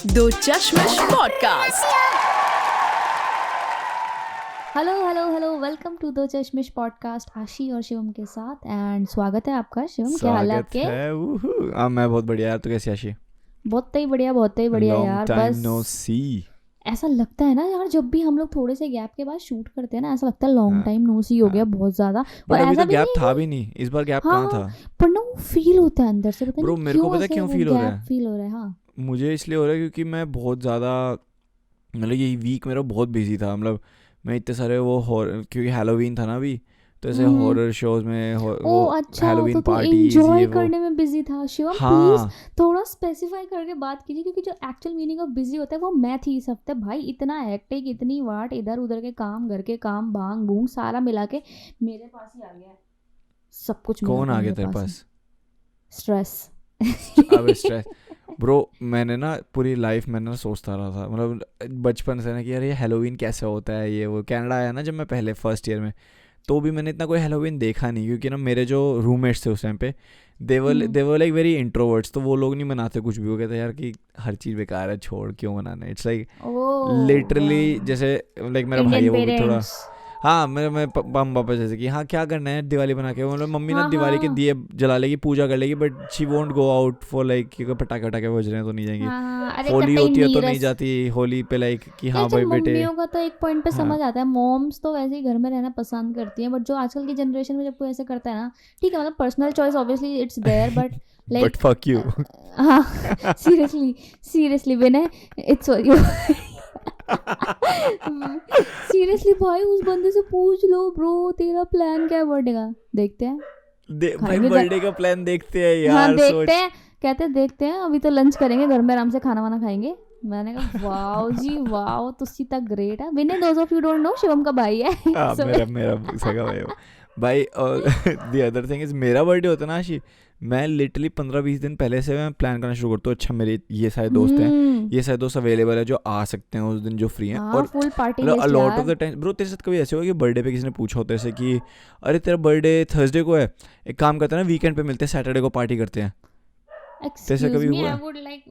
दो चश्मश podcast. Hello welcome to दो चश्मिश podcast आशी और शिवम के साथ। एंड स्वागत है आपका। शिवम, क्या हाल है आपके? मैं बहुत बढ़िया यार। तू कैसी आशी? बहुत ही बढ़िया यार। टाइम बस नो सी। ऐसा लगता है ना यार, जब भी हम लोग थोड़े से गैप के बाद शूट करते हैं ना, ऐसा लगता है लॉन्ग हाँ, टाइम नो सी हो गया, हाँ। बहुत ज्यादा। और बट अभी ऐसा तो भी गैप नहीं था है भी नहीं, इस बार गैप कि कहाँ हाँ, था? पर ना वो फील होता है अंदर से, पता ब्रो नहीं मेरे को क्यों पता है ऐसे क्यों वो फील हो रहा गैप है। फील हो रहा है। हाँ। मुझे इसलिए हो रहा है क्योंकि मैं बहुत ज़्यादा, मतलब ये वीक मेरा बहुत बिजी था। मतलब मैं इतने सारे वो क्योंकि हैलोवीन था ना अभी, तो ऐसे हम्म। हॉरर शोज में ओ वो अच्छा, तो हैलोवीन तू पार्टीज एंजॉय ये वो। करने में बिजी था। शिवम प्लीज हाँ थोड़ा स्पेसिफाई करके बात कीजिए, क्योंकि जो एक्चुअल मीनिंग ऑफ बिजी होता है वो मैं थी इस हफ्ते। भाई इतना हेक्टिक, इतनी वाट, इधर उधर के काम, घर के काम, भांग भूंग सारा मिला के मेरे पास ही आ गया है। सब कुछ मिला कौन के आ गया मेरे तेरे पास है। पास? स्ट्रेस। अब स्ट्रेस। ब्रो मैंने ना पूरी लाइफ मैंने ना सोचता रहा था, मतलब बचपन से ना कि यार ये हैलोवीन कैसे होता है। ये वो कनाडा आया ना जब मैं पहले फर्स्ट ईयर में, तो भी मैंने इतना कोई हैलोवीन देखा नहीं, क्योंकि ना मेरे जो रूममेट्स थे उस टाइम पे देवर लाइक वेरी इंट्रोवर्ट्स। तो वो लोग नहीं मनाते कुछ भी। वो कहते यार कि हर चीज़ बेकार है, छोड़ क्यों मनाना। इट्स लाइक ओ लिटरली जैसे लाइक मेरा भाई है इंडियन वो भी थोड़ा। पेरेंट्स। हाँ मेरे मम पापा जैसे कि हाँ क्या करना है दिवाली बना के, मतलब मम्मी ना हाँ दिवाली के हाँ दिए जला लेगी, पूजा कर लेगी, but she won't go out for like कि पटाखे वटाखे बज रहे हैं तो नहीं जाएंगी। हाँ हाँ, अरे होली कतई होती है तो नहीं नीरस। जाती होली पे, लाइक कि यार हाँ चल, भाई बेटे। मम्मियों का तो एक पॉइंट पे हाँ समझ आता है। मॉम्स तो वैसे ही घर में रहना पसंद करती हैं, बट जो आजकल की जनरेशन में जब कोई ऐसे करता है ना, ठीक है, मतलब personal choice obviously it's there, but but like fuck you. हाँ, seriously Vinay, it's you. Seriously भाई, उस बंदे से पूछ लो ब्रो, तेरा प्लान क्या है बर्थडे का? देखते हैं, भाई खाएंगे बर्थडे का प्लान देखते हैं हाँ यार, देखते सोच। हैं। कहते हैं देखते हैं, अभी तो लंच करेंगे घर में, आराम से खाना वाना खाएंगे। मैंने कहा वाओ जी वाओ, तुसी तक ग्रेट है। Vinay, those of you don't know, Shivam का भाई है। हाँ So, मेरा मेरा सगा भाई है वो। भाई और द अदर थिंग इज, मेरा बर्थडे होता है ना आशी, मैं लिटरली 15-20 दिन पहले से मैं प्लान करना शुरू करता हूँ। अच्छा मेरे ये सारे दोस्त हैं, ये सारे दोस्त अवेलेबल है जो आ सकते हैं उस दिन, जो फ्री हैं। हाँ और फुल पार्टी मतलब लिस्ट अलॉट ऑफ यार। द टाइम ब्रो तेरे साथ कभी ऐसे हुआ कि बर्थडे पे किसी ने पूछा होता है जैसे कि अरे तेरा बर्थडे थर्सडे को है, एक काम करते हैं ना वीकेंड पे मिलते हैं, सैटरडे को पार्टी करते हैं। तेरे से एक्सक्यूज कभी मी, हुआ आई है? वुड लाइक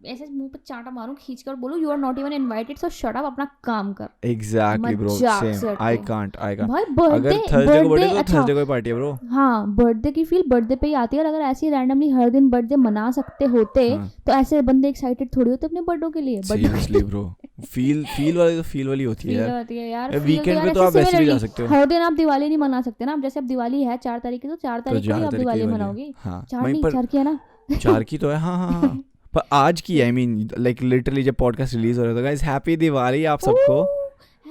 ऐसे मुंह पे चांटा मारूं खींच कर, बोलूं you are not even invited, so shut up, अपना काम कर। एग्जैक्टली ब्रो, मजाक सेम। से हट आई के। Can't I can't. भाई बर्थडे, अगर थर्सडे को बर्थडे बर्थडे तो अच्छा। थर्सडे को ही पार्टी है ब्रो। हाँ, बर्थडे की फील बर्थडे पे ही आती है। और अगर ऐसे ही रैंडमली हर दिन बर्थडे मना सकते होते, हाँ तो ऐसे बंदे एक्साइटेड थोड़ी होते अपने बर्थडे के लिए। सीरियसली ब्रो, फील वाली तो फील वाली होती है फील यार। होती है यार, फील तो वीकेंड यार पे तो ऐसे आप वैसे भी जा सिमिलरली। सकते हो। हर दिन आप दिवाली नहीं मना सकते ना। अब जैसे अब दिवाली है 4 तारीख की, तो 4 तारीख को ही 4 आप तारीख की दिवाली वाली है। मनाओगी। हाँ 4 वहीं नहीं, पर 4 की है ना। 4 की तो है। हाँ हाँ हाँ। पर आज की आई मीन लाइक लिटरली जब पॉडकास्ट रिलीज हो रहा था, गाइस हैप्पी दिवाली आप सबको,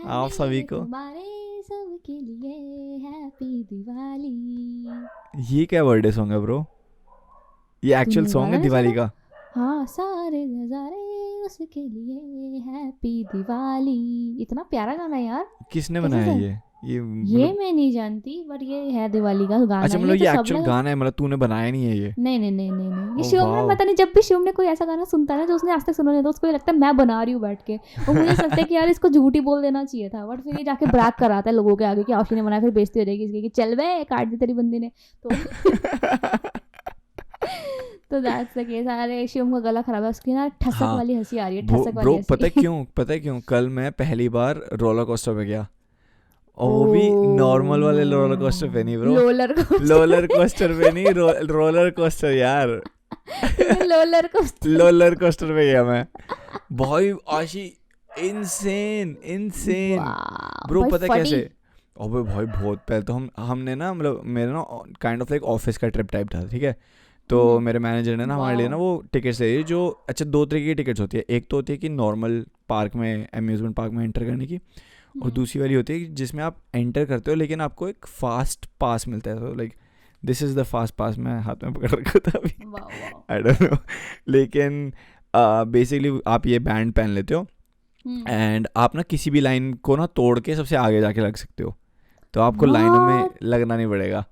आप सभी को। तुम्हारे सबके लिए हैप्पी दिवाली। ये क्या बर्थडे सॉन्ग है ब्रो? ये एक्चुअल तूने सॉन्ग गाना है नहीं दिवाली सुना? का? हाँ, सारे नजारे उसके लिए हैप्पी दिवाली। इतना प्यारा गाना है यार। किसने कैसे बनाया से? ये ये मतलब? मैं नहीं जानती, बट ये है दिवाली का गाना। अच्छा मतलब ये तो ये सब एक्चुअल ने। गाना है, मतलब तूने बनाया नहीं है ये? नहीं, ये ओ शिवम ने, वाओ। पता नहीं, जब भी शिवम ने कोई ऐसा गाना सुनता है ना जो उसने आज तक सुना नहीं, तो उसको ये लगता है मैं बना रही हूँ बैठ के। और मुझे ऐसा लगता है कि यार इसको झूठ ही बोल देना चाहिए था, बट फिर ये जाके ब्रैग कराता है लोगों के आगे कि आशी ने बनाया, फिर बेइज्जती हो जाएगी इसकी कि चल बे काट दी तेरी बंदी ने। तो दैट्स द केस। अरे शिवम का गला खराब है, उसकी ना ठसक हाँ वाली हंसी आ रही है, ठसक वाली ब्रो हंसी। पता है क्यों कल मैं पहली बार रोलर कोस्टर पे गया, और ओ वो भी नॉर्मल वाले रोलर कोस्टर पे नहीं ब्रो। लोलर कोस्टर। रोलर कोस्टर पे नहीं, रोलर कोस्टर यार। तूने लोलर कोस्टर। रोलर कोस्टर पे गया मैं। भाई आशी इनसेन इनसेन वाह ब्रो। भाई, पता है फटी। कैसे? अबे भाई बहुत पहले तो हमने ना, मतलब मेरा ना काइंड ऑफ लाइक ऑफिस का ट्रिप टाइप था, ठीक है। तो मेरे मैनेजर ने ना हमारे लिए ना वो टिकट्स दे दी, जो अच्छा 2 तरीके की टिकट्स होती है। एक तो होती है कि नॉर्मल पार्क में, अम्यूजमेंट पार्क में एंटर करने की, और दूसरी वाली होती है जिसमें आप एंटर करते हो लेकिन आपको एक फास्ट पास मिलता है। तो like this is the fast pass, मैं हाथ में पकड़ रखा था अभी, आई डोंट नो। लेकिन बेसिकली आप ये बैंड पहन लेते हो, एंड आप ना किसी भी लाइन को ना तोड़ के सबसे आगे जाके लग सकते हो। तो आपको लाइनों में लगना नहीं पड़ेगा।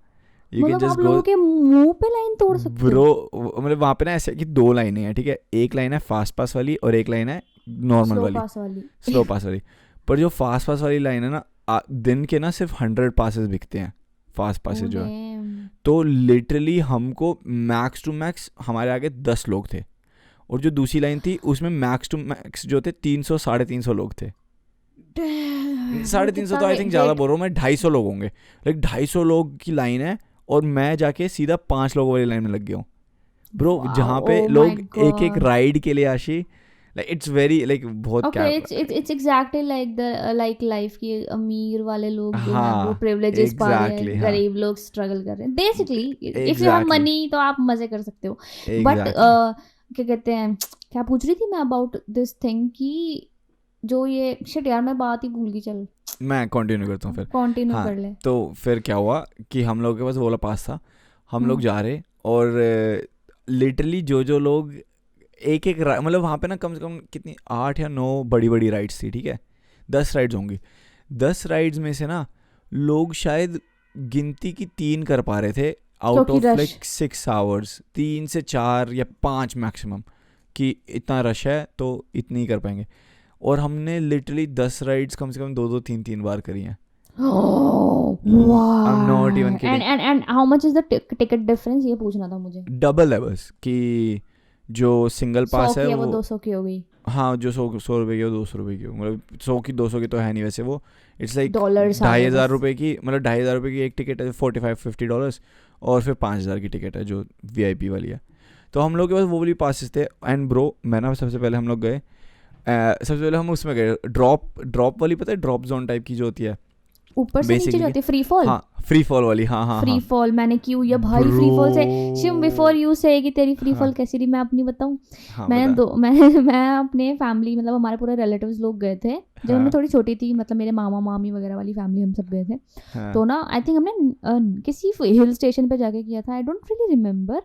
यू कैन मतलब आप जस्ट लोगों गो के मुंह पे लाइन तोड़ सकते हो? ब्रो। मतलब वहाँ पे ना ऐसे कि 2 लाइनें हैं, ठीक है। एक लाइन है फास्ट पास वाली और एक लाइन है नॉर्मल स्लो वाली, पास वाली। स्लो पास वाली। पर जो फास्ट पास वाली लाइन है ना, दिन के ना सिर्फ 100 पासेस बिकते हैं, फास्ट पासेस जो है। तो लिटरली हमको मैक्स टू मैक्स हमारे आगे 10 लोग थे, और जो दूसरी लाइन थी उसमें मैक्स टू मैक्स जो थे 300 350 लोग थे। 350 तो आई थिंक ज़्यादा बोल रहा हूँ मैं, 250 लोग होंगे। लाइक 250 लोग की लाइन है और मैं जाके सीधा 5 लोगों वाली लाइन में लग गया हूँ ब्रो, जहाँ पे लोग एक एक राइड के लिए आशी। लाइक इट्स वेरी लाइक बहुत Okay, it's exactly like the like life की अमीर वाले लोग जो हैं वो हाँ privileges पा रहे exactly, हैं, हाँ गरीब लोग struggle कर रहे हैं। Basically, if you have exactly money तो आप मजे कर सकते हो। But exactly क्या कहते हैं, क्या पूछ रही थी मैं about this thing कि जो ये shit यार मैं बात ही भूल गई, चल मैं कंटिन्यू करता हूँ फिर। कंटिन्यू हाँ कर ले। तो फिर क्या हुआ कि हम लोग के पास वो वाला पास था, हम लोग जा रहे और लिटरली जो लोग एक एक मतलब वहाँ पे ना कम से कम कितनी 8 या 9 बड़ी बड़ी राइड्स थी, ठीक है 10 राइड्स होंगी। 10 राइड्स में से ना लोग शायद गिनती की 3 कर पा रहे थे आउट ऑफ लाइक 6 आवर्स, 3 से 4 या 5 मैक्सिमम, कि इतना रश है तो इतनी ही कर पाएंगे। और हमने लिटरली 10 राइड्स कम से कम 2 3 3 बार करी हैं। Oh, wow. I'm not even kidding. And how much is the ticket difference, ये पूछना था मुझे। डबल है बस, कि जो सिंगल पास है वो 200 की हो गई। हाँ जो 100 रुपए की हो 200 रुपए की हो, मतलब 100 की 200 की तो है नहीं वैसे, वो इट्स लाइक $2,500 रुपए की, मतलब $2,500 रुपए की एक टिकट है, $45-50, और फिर 5,000 की टिकट है जो VIP वाली है। तो हम लोग के पास वो वाली पासेस थे। एंड ब्रो मैं ना सबसे पहले हम लोग गए, सबसे पहले हम उसमें गए ड्रॉप वाली, पता है ड्रॉप जोन टाइप की जो होती है ऊपर से नीचे जाती है, फ्री फॉल। हाँ फ्री फॉल वाली, हाँ फ्री फॉल मैंने क्यों या भाई फ्री फॉल से शिव बिफोर यू से कि तेरी फ्री फॉल कैसी रही मैं अपनी बताऊं। मैं अपने फैमिली मतलब हमारे पूरे रिलेटिव्स लोग गए थे जब मैं थोड़ी छोटी थी, मतलब मेरे मामा मामी वगैरह वाली फैमिली हम सब गए थे। तो ना आई थिंक हमने किसी हिल स्टेशन पे जाके किया था, आई डोंट रियली रिमेम्बर।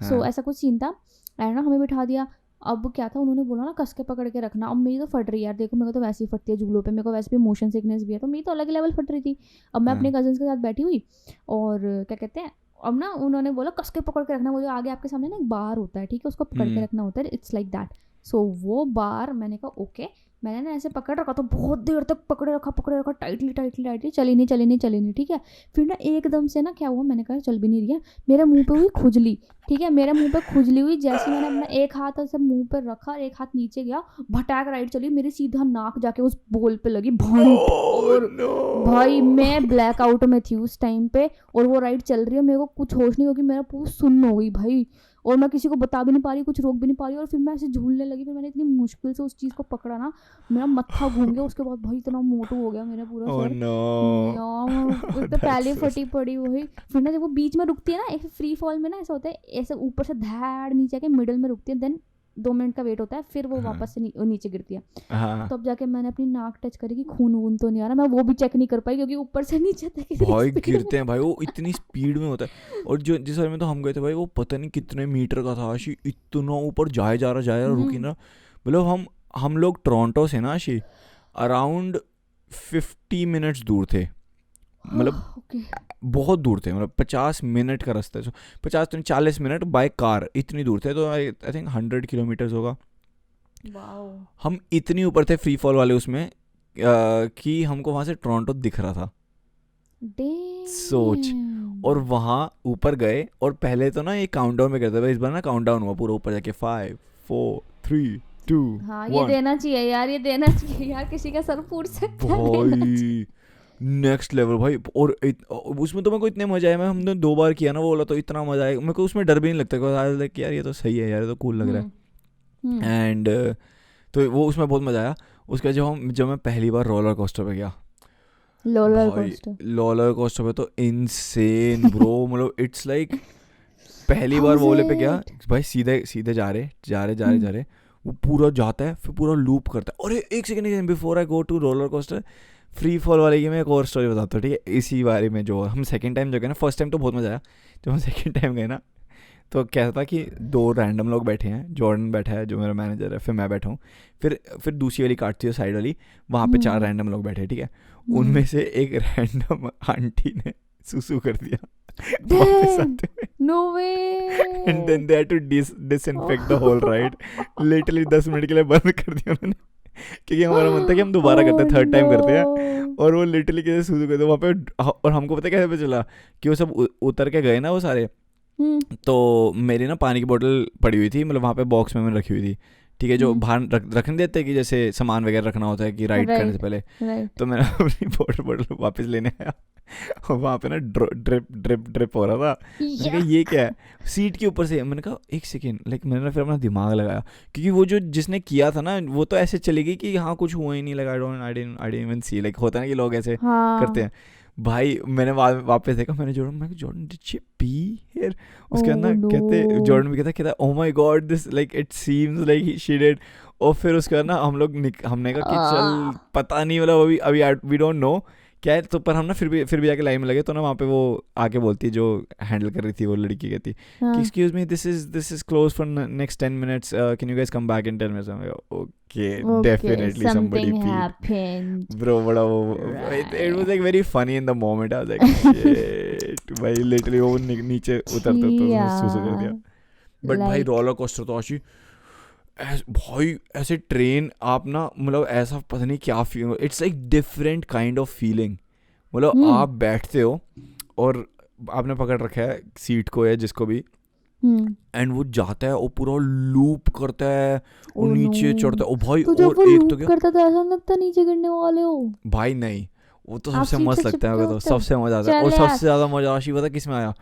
सो ऐसा कुछ सीन था एंड ना हमें बिठा दिया। अब क्या था, उन्होंने बोला ना कस के पकड़ के रखना। अब मेरी तो फट रही है यार, देखो मेरे को तो वैसे ही फटती है झूलों पे, मेरे को वैसे भी मोशन सिकनेस भी है, तो मेरी तो अलग ही लेवल फट रही थी। अब मैं अपने कजन्स के साथ बैठी हुई और क्या कहते हैं, अब ना उन्होंने बोला कस के पकड़ के रखना, वो जो आगे आपके सामने ना एक बार होता है, ठीक है उसको पकड़ के रखना होता है, इट्स लाइक दैट। सो वो बार मैंने कहा ओके, मैंने ना ऐसे पकड़ रखा तो बहुत देर तक पकड़े रखा टाइटली, चली नहीं, ठीक है। फिर ना एकदम से ना क्या हुआ, मैंने कहा चल भी नहीं रही है, मेरे मुंह पे हुई खुजली, ठीक है मेरे मुंह पे खुजली हुई। जैसे मैंने अपना एक हाथ ऐसे मुंह पे रखा और एक हाथ नीचे गया, भटाक राइट चली, मेरी सीधा नाक जाके उस बोल पे लगी और भाई मैं ब्लैकआउट में थी उस टाइम पे। और वो राइड चल रही है, मेरे को कुछ होश नहीं, क्योंकि मेरा पूरा सुन्न हो गई भाई, और मैं किसी को बता भी नहीं पा रही, कुछ रोक भी नहीं पा रही। और फिर मैं ऐसे झूलने लगी, फिर मैंने इतनी मुश्किल से उस चीज़ को पकड़ा ना, मेरा मत्था घूम गया। उसके बाद भाई इतना मोटू हो गया मेरा पूरा सर। यार तो पहले फटी पड़ी हुई। फिर ना जब वो बीच में रुकती है ना, एक फ्री फॉल में ना ऐसा होता है, ऐसे ऊपर से धैड़ नीचे के मिडिल में रुकती है, देन 2 मिनट का वेट होता है, फिर वो वापस से नीचे गिरती है। तब जाके मैंने अपनी नाक टच करी कि खून वून तो नहीं आ रहा, मैं वो भी चेक नहीं कर पाई क्योंकि ऊपर से नीचे तक भाई गिरते हैं भाई, वो इतनी स्पीड में होता है। और जो जिस बारे में तो हम गए थे भाई, वो पता नहीं कितने मीटर का था आशी, इतना ऊपर जाए जा रहा रुकी ना। मतलब हम लोग टोरंटो से ना आशी अराउंड 50 मिनट्स दूर थे, मतलब बहुत दूर थे, मतलब 50 मिनट का रास्ता है, 50 तो 40 मिनट बाय कार, इतनी दूर थे। तो आई थिंक 100 किलोमीटर्स होगा। हम इतनी ऊपर थे फ्री फॉल वाले उसमें कि हमको वहाँ से टोरंटो दिख रहा था, सोच। और वहाँ ऊपर गए और पहले तो ना ये काउंटडाउन में करते थे, इस बार ना काउंटडाउन हुआ पूरा ऊपर जाके 5 4 3 2 हाँ 1। ये देना चाहिए यार, ये देना चाहिए यार, किसी का सर फूट सकता है। भाई नेक्स्ट लेवल भाई। और उसमें तो मेरे को इतने मजा आया, हमने 2 बार किया ना वो वाला, तो इतना मजा आया मेरे को, उसमें डर भी नहीं लगता कि यार ये तो सही है यार, ये तो कूल लग रहा है। एंड तो वो उसमें बहुत मजा आया। उसके जब मैं पहली बार रोलर कोस्टर पे गया, रोलर कोस्टर पे तो इनसेन ब्रो, मतलब इट्स लाइक पहली बार वो वाले पे गया भाई, सीधे जा रहे वो पूरा जाता है, फिर पूरा लूप करता है। और एक second before I go to roller coaster, free fall वाले की मैं एक और स्टोरी बताता हूँ, ठीक है इसी बारे में। जो हम सेकंड टाइम जो गए ना, फर्स्ट टाइम तो बहुत मजा आया, जब हम सेकंड टाइम गए ना तो क्या था कि 2 रैंडम लोग बैठे हैं, जॉर्डन बैठा है जो मेरा मैनेजर है, फिर मैं बैठा हूँ, फिर दूसरी वाली काट थी साइड वाली, वहाँ पे 4 रैंडम लोग बैठे, ठीक है। उनमें से एक रैंडम आंटी ने सुसु कर दिया वापस आते हुए। No way. And then they had to disinfect the whole ride. Literally 10 minute के लिए बंद कर दिया उन्होंने, क्योंकि हमारा मन था कि हम दोबारा करते हैं, 3rd टाइम करते हैं। और वो लिटरली कैसे सुसु करते वहाँ पे। और हमको पता कैसे पता चला कि वो सब उतर के गए ना वो सारे, तो मेरी ना पानी की बोतल पड़ी हुई थी, मतलब वहाँ पे बॉक्स में मैंने रखी हुई थी, ठीक है, जो बाहर रखने देते हैं कि जैसे सामान वगैरह रखना होता है कि राइड करने से पहले। राइट तो मैंने अपनी बोतल वापस लेने आया और वहाँ पे ना ड्रिप ड्रिप ड्रिप हो रहा था। मैंने कहा ये क्या है, सीट के ऊपर से। मैंने कहा एक सेकेंड, लाइक मैंने फिर अपना दिमाग लगाया, क्योंकि वो जो जिसने किया था ना वो तो ऐसे चली गई कि हाँ कुछ हुआ ही नहीं, लगा I didn't even see, like होता है ना कि लोग ऐसे करते हैं। भाई मैंने वापस देखा, मैंने Jordan did she P here, उसके बाद ना कहते जॉर्डन भी कहता oh my God this like it seems like she did. और फिर उसके बाद ना हमने कहा कि चल पता नहीं, मतलब अभी वी डोंट नो क्या है। तो पर हम ना फिर भी जाके लाइन में लगे, तो ना वहाँ पे वो आके बोलती है जो हैंडल कर रही थी, वो लड़की कहती कि excuse me this is close for next 10 minutes, can you guys come back in 10 minutes। Okay definitely somebody P bro, बड़ा वो it was like very funny in the moment. I was like shit भाई, literally वो नीचे उतरते तो सुसु कर दिया। बट भाई रोलर कोस्टर तो आशी भाई, ऐसे ट्रेन आप ना, मतलब ऐसा पता नहीं क्या feel, it's like different kind of feeling. मतलब आप बैठते हो और आपने पकड़ रखा है सीट को या जिसको भी, एंड वो जाता है और पूरा लूप करता है और नीचे चढ़ता है। ओ भाई, तो और एक तो क्या करता था, ऐसा लगता नीचे गिरने वाले हो भाई। नहीं, वो तो सबसे मस्त लगता है, तो सबसे मजा आता है। और सबसे ज्यादा मजा आशी पता किस में आया,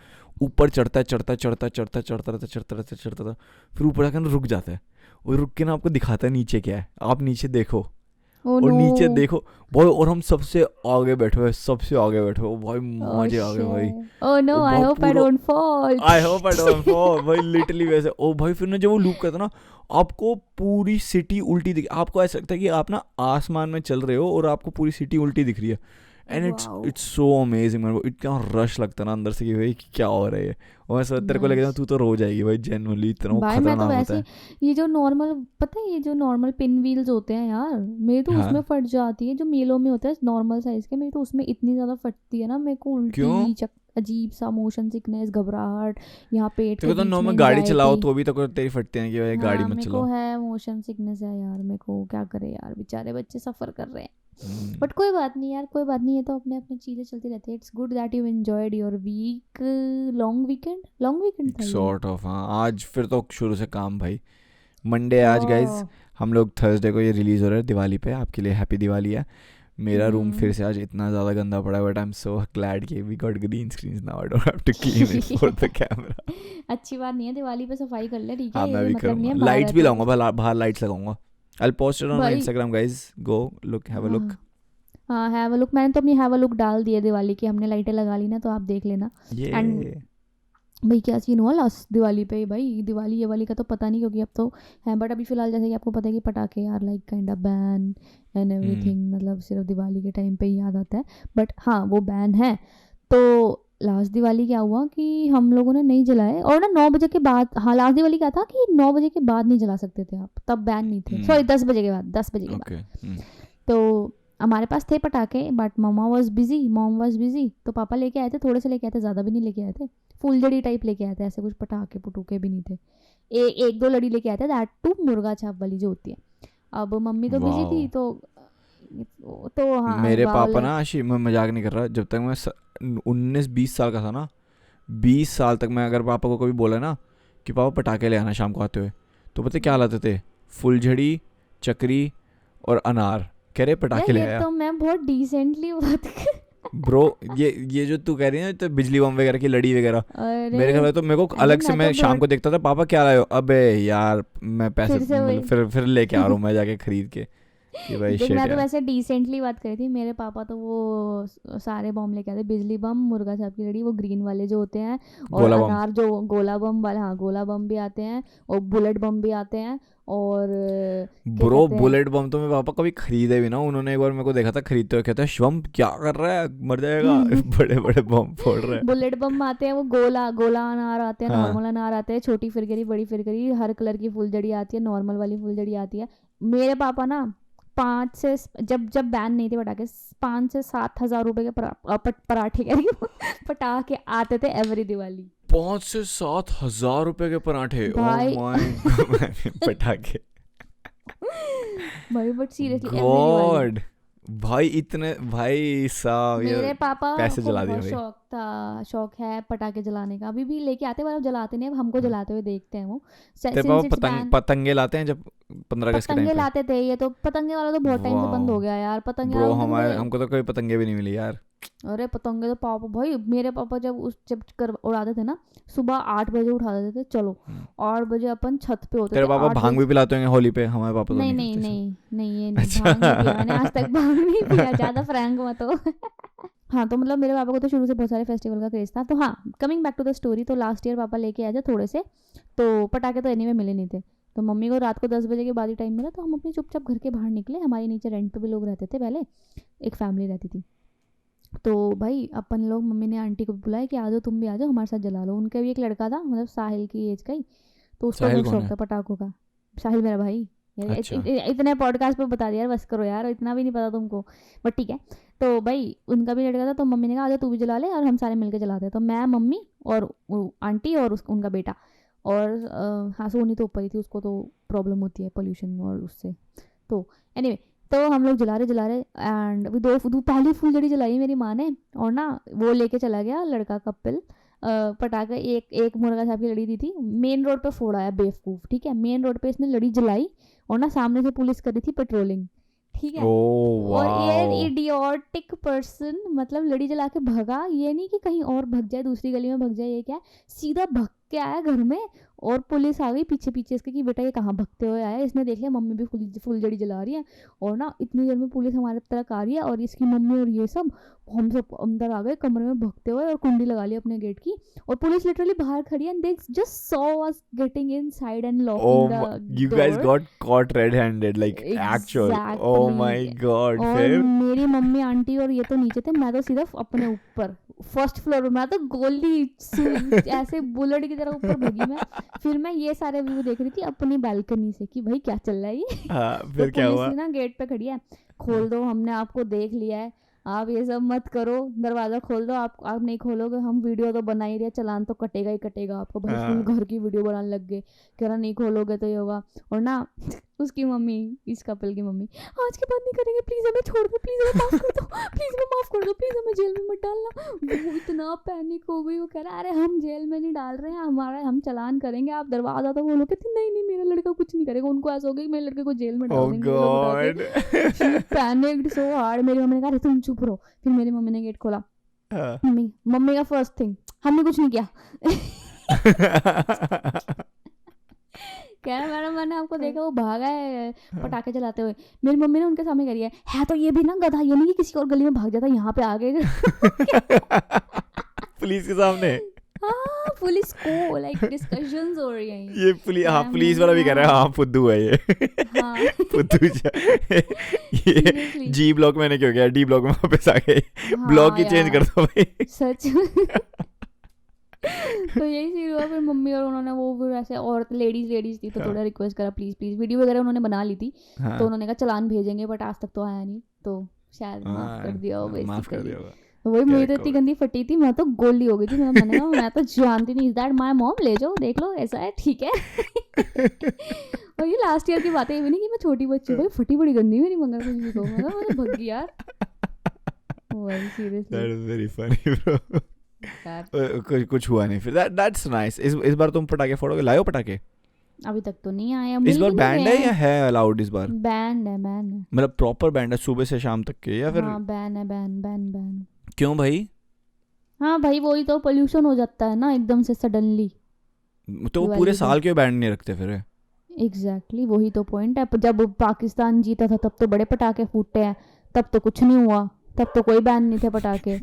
ऊपर चढ़ता रहता, फिर ऊपर जाकर रुक जाता है, और रुक के ना आपको दिखाता है नीचे क्या है, आप नीचे देखो और नीचे देखो भाई, और हम सबसे आगे बैठे हुए भाई, मजे आ गए भाई। Oh no, I hope I don't fall भाई, लिटरली वैसे। ओ भाई फिर ना जब वो लूप करता ना, आपको पूरी सिटी उल्टी दिख, आपको ऐसा लगता है कि आप ना आसमान में चल रहे हो और आपको पूरी सिटी उल्टी दिख रही है। And it's so amazing man, इतना रश लगता है ना अंदर से कि भाई क्या हो रहा है। और ऐसा तेरे को लगेगा तू तो रो जाएगी भाई, जेन्युइनली इतना खतरनाक होता है। ये जो नॉर्मल, पता है ये जो नॉर्मल पिन व्हील्स होते हैं यार, मेरे तो उसमें फट जाती है, जो मेलों में होता है नॉर्मल साइज के, मेरे तो उसमें इतनी ज्यादा फटती है ना, मेरे को उल्टी अजीब सा मोशन सिकनेस, घबराहट, यहाँ पेट के बीच में नॉर्मल गाड़ी चलाओ तो भी तो तेरी फटती है कि भाई गाड़ी मत चलाओ। मेरे को है मोशन सिकनेस है यार, मेरे को क्या करे यार, बेचारे बच्चे सफर कर रहे हैं। बट कोई बात नहीं यार, कोई बात नहीं, है तो अपने अपने चीजें चलती रहती है। It's good that you enjoyed your week, long weekend था सॉर्ट ऑफ। हाँ, आज फिर तो शुरू से काम भाई, मंडे आज गाइज, हम लोग थर्सडे को ये रिलीज हो रहा है दिवाली पे, आपके लिए हैप्पी दिवाली है। मेरा रूम फिर से आज इतना ज़्यादा गंदा पड़ा है, but I am so glad कि we got green screens now, I don't have to clean it for the camera. अच्छी बात नहीं है, दिवाली पे सफाई कर ले, ठीक है। हाँ मैं भी करूँगा, लाइट्स भी लाऊंगा, बाहर लाइट्स लगाऊंगा। I'll post it on my Instagram guys, go look, have a look। हाँ हैव अ लुक, मैंने तो अपनी हैव अ लुक डाल दी है दिवाली की, हमने लाइटें लगा ली ना, तो आप देख लेना। एंड भाई क्या सीन हुआ लास्ट दिवाली पे, भाई दिवाली ये वाली का तो पता नहीं, क्योंकि अब तो है, बट अभी फिलहाल जैसे कि आपको पता है कि पटाखे यार like kind of ban and everything, मतलब सिर्फ दिवाली के टाइम पे ही याद आता है, बट हाँ वो बैन है। तो लास्ट दिवाली क्या हुआ कि हम लोगों ने नहीं जलाए, और ना 9 बजे के बाद, हाँ लास्ट दिवाली क्या था कि 9 बजे के बाद नहीं जला सकते थे आप, तब बैन नहीं थे, सॉरी 10 बजे के बाद। तो हमारे पास थे पटाखे, बट मॉम वाज बिजी, तो पापा लेके आए थे, थोड़े से लेके आए थे, ज़्यादा भी नहीं लेके आए थे, फुलझड़ी टाइप लेके आए थे, ऐसे कुछ पटाखे पुटूके भी नहीं थे, एक दो लड़ी लेके आए थे, दैट टू मुर्गा छाप वाली जो होती है। अब मम्मी तो बिजी थी, तो हाँ मेरे पापा ना आशी, मैं मजाक नहीं कर रहा, जब तक मैं 19-20 साल का था ना, 20 साल तक मैं अगर पापा को कभी बोला ना कि पापा पटाखे ले आना शाम को आते हुए, तो पता क्या लाते थे, फुलझड़ी, चक्री और अनार, कह रहे पटाखे ले आया। तो मैं बहुत डिसेंटली बात ब्रो, ये जो तू कह रही है तो बिजली बम वगैरह की लड़ी वगैरह, मेरे घर में तो मेरे को अलग से, मैं शाम को देखता था पापा क्या लाए हो, अबे यार मैं पैसे फिर लेके आ रहा हूँ मैं जाके खरीद के कि भाई शिट। मैं तो वैसे डिसेंटली बात करी थी, मेरे पापा तो वो सारे बम लेके आते, बिजली बम, मुर्गा छाप की लड़ी, वो ग्रीन वाले जो होते हैं, और अनार जो गोला बम वाले, हाँ गोला बम भी आते हैं, और बुलेट बम भी आते हैं, और ब्रो बुलेट बम तो मेरे पापा कभी खरीदे भी ना, उन्होंने एक बार मेरे को देखा था खरीदते हुए, कहते हैं शिवम क्या कर रहा है, मर जाएगा, बड़े बड़े बम फोड़ रहे हैं। बुलेट बम आते हैं, वो गोला अनार आते हैं, नॉर्मल अनार आते हैं, छोटी फिरगरी, बड़ी फिरगरी, हर कलर की फुलझड़ी आती है, नॉर्मल वाली फुलझड़ी आती है। मेरे पापा ना 5 से, जब बैन नहीं थे पटाखे, 5 से 7 हज़ार रुपए के पराठे कह रही हूँ पटाखे आते थे एवरी दिवाली। 5 से 7 हज़ार रुपए के पराठे, भाई पटाखे भाई, बट सीरियसली गॉड भाई इतने भाई साहब मेरे ये पापा पैसे को जला दिए बहुत भाई। शौक है पटाखे जलाने का, अभी भी लेके आते हैं, पर अब जलाते नहीं, अब हमको जलाते हुए देखते हैं वो। तेरे सिंस पापा इट्स बैन। पतंगे लाते हैं जब 15 अगस्त के टाइम पतंगे पे? लाते थे, ये तो पतंगे वाला तो बहुत टाइम से बंद हो वाह गया यार, पतंगे ब्रो, वाला तो हमारे मुझे। हमको तो कोई पतंगे भी नहीं मिली यार। अरे पतंगे तो पापा भाई, मेरे पापा जब कर उड़ाते थे ना, सुबह 8 बजे उठा देते थे, चलो हम्म। 8 बजे अपन छत पे होते तेरे थे, पापा 8 भांग बजे। भी पिलाते होंगे होली पे, हमारे पापा तो नहीं नहीं नहीं करते सब। नहीं नहीं, ये नहीं, अच्छा भांग नहीं पिया मैंने आज तक, भांग नहीं पिया, ज़्यादा फ्रैंक मत हो। हाँ तो मतलब मेरे पापा को तो शुरू से बहुत सारे फेस्टिवल का क्रेज था। तो हाँ, coming back to the story, तो लास्ट ईयर पापा लेके आए थे थोड़े से, तो पटाखे तो एनीवे मिले नहीं थे, तो मम्मी को रात को 10 बजे के बाद ही टाइम मिला, तो हम अपने चुपचाप घर के बाहर निकले। हमारे नीचे रेंट पे भी लोग रहते थे पहले, एक फैमिली रहती थी। तो भाई अपन लोग, मम्मी ने आंटी को बुलाया कि आ जाओ तुम भी आ जाओ हमारे साथ जला लो। उनका भी एक लड़का था, मतलब साहिल की एज का ही, तो उसको साहिल बहुत कौन शौक है? था पटाखों का। साहिल मेरा भाई यार, अच्छा इतने पॉडकास्ट पे बता दिया यार, बस करो यार, इतना भी नहीं पता तुमको, बट ठीक है। तो भाई उनका भी लड़का था, तो मम्मी ने कहा आजा तू भी जला ले, और हम सारे मिलकर जलाते हैं। तो मैं, मम्मी और वो आंटी और उनका बेटा, और हाँ सोनी तो ऊपर ही थी, उसको तो प्रॉब्लम होती है पोल्यूशन और उससे। तो एनीवे, तो हम लोग जला रहे एंड अभी दो पहली फुलझड़ी जलाई मेरी माँ ने, और ना वो लेके चला गया लड़का कपिल पटाखा, एक मुर्गा साहब की लड़ी दी थी, मेन रोड पे फोड़ा है बेवकूफ़, ठीक है, मेन रोड पे इसने लड़ी जलाई, और ना सामने से पुलिस कर रही थी पेट्रोलिंग, ठीक है। ओ और ये वाओ। इडियोटिक पर्सन मतलब लड़ी जला के भगा, ये नहीं कि कहीं और भग जाए, दूसरी गली में भग जाए, ये क्या है, सीधा भग के आया घर में, और पुलिस आ गई पीछे पीछे इसके कि बेटा ये कहाँ भगते हुए आया। इसने देख लिया मम्मी भी फुलझड़ी जला रही है, और ना इतनी देर में पुलिस हमारे तरफ आ रही है, और इसकी मम्मी और ये सब, हम सब अंदर आ गए कमरे में भगते हुए, और कुंडी लगा ली अपने गेट की, और पुलिस लिटरली बाहर खड़ी है, and they just saw us getting inside and locking the You guys door. got caught red-handed, like actual. Oh my exactly. god, और फिर? मेरी मम्मी आंटी और ये तो नीचे थे, मैं तो सिर्फ अपने ऊपर फर्स्ट फ्लोर में, मैं तो गोली ऐसे बुलेट की तरह ऊपर भगी मैं। फिर मैं ये सारे व्यू देख रही थी अपनी बालकनी से कि भाई क्या चल रहा है ये। हाँ तो फिर क्या पुलिस हुआ? भी ना गेट पे खड़ी है, खोल दो, हमने आपको देख लिया है, आप ये सब मत करो, दरवाज़ा खोल दो, आप नहीं खोलोगे हम वीडियो तो बना ही रहे, चलान तो कटेगा ही कटेगा आपको। भाई फुल हाँ। घर की वीडियो बनाने लग गए, कह रहा नहीं खोलोगे तो ये होगा। और ना उसकी मम्मी, इस कपल की मम्मी, आज के बाद नहीं करेंगे प्लीज़, हमें छोड़ दो प्लीज़, हमें माफ़ कर दो प्लीज़, हमें माफ़ कर दो प्लीज़, हमें जेल में मत डालना। वो इतना पैनिक हो गई, वो कह रहा अरे हम जेल में नहीं डाल रहे हैं, हमारा हम चलान करेंगे, आप दरवाज़ा तो खोलो। कहती नहीं नहीं मेरा लड़का कुछ नहीं करेगा, उनको ऐसा हो गया कि मेरे लड़के को जेल में डाल Oh देंगे वो लोग उठा के। She god. panicked so hard। मेरी मम्मी ने कहा अरे तुम चुप रहो। फिर मेरी मम्मी ने गेट खोला, हाँ। मम्मी का फर्स्ट थिंग, हमने कुछ नहीं किया। कह रहा मैडम मैंने आपको देखा वो भागा है पटाखे चलाते हुए। मेरी मम्मी ने उनके सामने करी है तो ये भी ना गधा, ये नहीं कि किसी और गली में भाग जाता, यहाँ पे आ गए। पुलिस के सामने? हाँ पुलिस को लाइक डिस्कशंस हो रही हैं। ये हाँ मैं पुलिस वाला भी कह रहा है हाँ फुद्दू है ये। हाँ फुद्दू ये Seriously। जी ब्लॉक में क्यों गया, डी ब्लॉक में वापस आ गए। हाँ ब्लॉक ही चेंज यार, कर दो भाई। सच। तो यही सीन हुआ। फिर मम्मी और उन्होंने वो फिर ऐसे, और लेडीज थी तो थोड़ा रिक्वेस्ट करा प्लीज प्लीज, वीडियो वगैरह उन्होंने बना ली थी। हाँ। तो उन्होंने कहा चलान भेजेंगे, बट आज तक तो आया नहीं, तो शायद माफ कर दिया हो माफ कर बेसिकली। दिया होगा। तो वही मुझे तो Correct, इतनी गंदी फटी थी, मैं तो गोली हो गई थी। मैंने कहा मैं तो जानती नहीं, इज दैट माय मॉम, ले जाओ देख लो ऐसा है ठीक है। और ये लास्ट ईयर की बात है, ये भी नहीं कि मैं छोटी बच्ची, भाई फटी बड़ी गंदी मेरी मंगलसूत्र को, मैं तो भग गई यार। वही That seriously is very funny bro. कुछ हुआ नहीं फिर। That's nice. इस बार तुम पटाखे फोड़ोगे? लायो पटाखे? अभी तक तो नहीं आया। इस बार बैंड है या है अलाउड इस बार? बैंड है मतलब प्रॉपर बैंड है सुबह से शाम तक के, या फिर? हाँ बैन है, बैन। क्यों भाई? हाँ भाई वही तो, पोल्यूशन हो जाता है ना एकदम से सडनली। तो वो पूरे दिवाली साल क्यों बैंड नहीं रखते फिर? एग्जैक्टली वही तो पॉइंट है। जब पाकिस्तान जीता था तब तो बड़े पटाखे फूटते हैं, तब तो कुछ नहीं हुआ, तब तो कोई बैन नहीं थे पटाखे।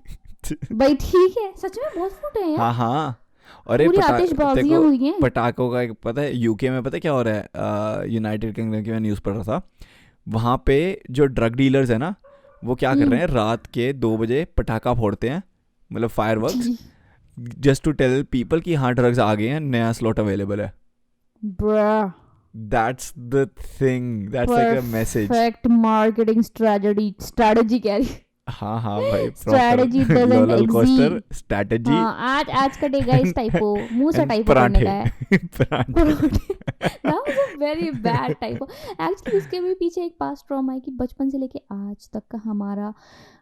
भाई ठीक है, सच में बहुत फूटे हैं यार। हाँ अरे पूरी आतिशबाजियां हुई हैं। पटाखों का एक पता है यूके में, पता है क्या हो रहा है? यूनाइटेड किंगडम की मैं न्यूज़ पढ़ रहा था, वहाँ पे जो ड्रग डीलर्स है ना, वो क्या कर रहे हैं, रात के 2 बजे पटाखा फोड़ते हैं, मतलब fireworks, just to tell people कि हाँ ड्रग्स आ गए हैं, नया स्लॉट अवेलेबल है। Bruh, That's the thing, that's like a message. perfect marketing strategy कह रही। हाँ भाई Strategy doesn't coaster exist। Strategy हाँ आज कटेगा इस टाइपो, मुंह से टाइपो करने पराठे का है। पराठे that was a very bad type of actually इसके भी पीछे एक पास्ट ट्रॉमा है कि बचपन से लेके आज तक का हमारा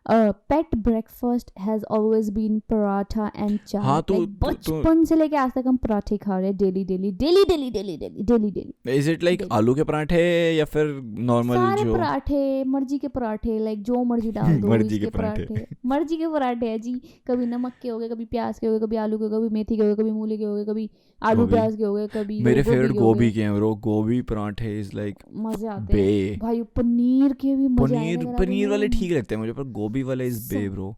पेट breakfast has always been paratha and chai हाँ, तो बचपन से लेके आज तक हम पराठे खा रहे हैं daily daily daily daily daily daily daily daily is it like आलू के पराठे या फिर नॉर्मल सारे जो पराठे मर्जी के पराठे लाइक जो मर्जी डाल दो मर्जी के इसके पराठे। मर्जी के पराठे है जी। कभी नमक के हो गए, कभी प्याज के हो गए, कभी आलू के हो गए, कभी मेथी के हो गए, कभी मूली के हो गए, कभी आलू गोभी। प्याज के हो गए, कभी मेरे गोभी फेवरेट के हो गोभी गए। के हैं ब्रो, गोभी पराठे इज लाइक मजे आते हैं बे। भाई। पनीर के भी मजे आएंगे पनीर अगर पनीर आप वाले ये- ठीक लगते हैं मुझे, पर गोभी वाले इज बे ब्रो।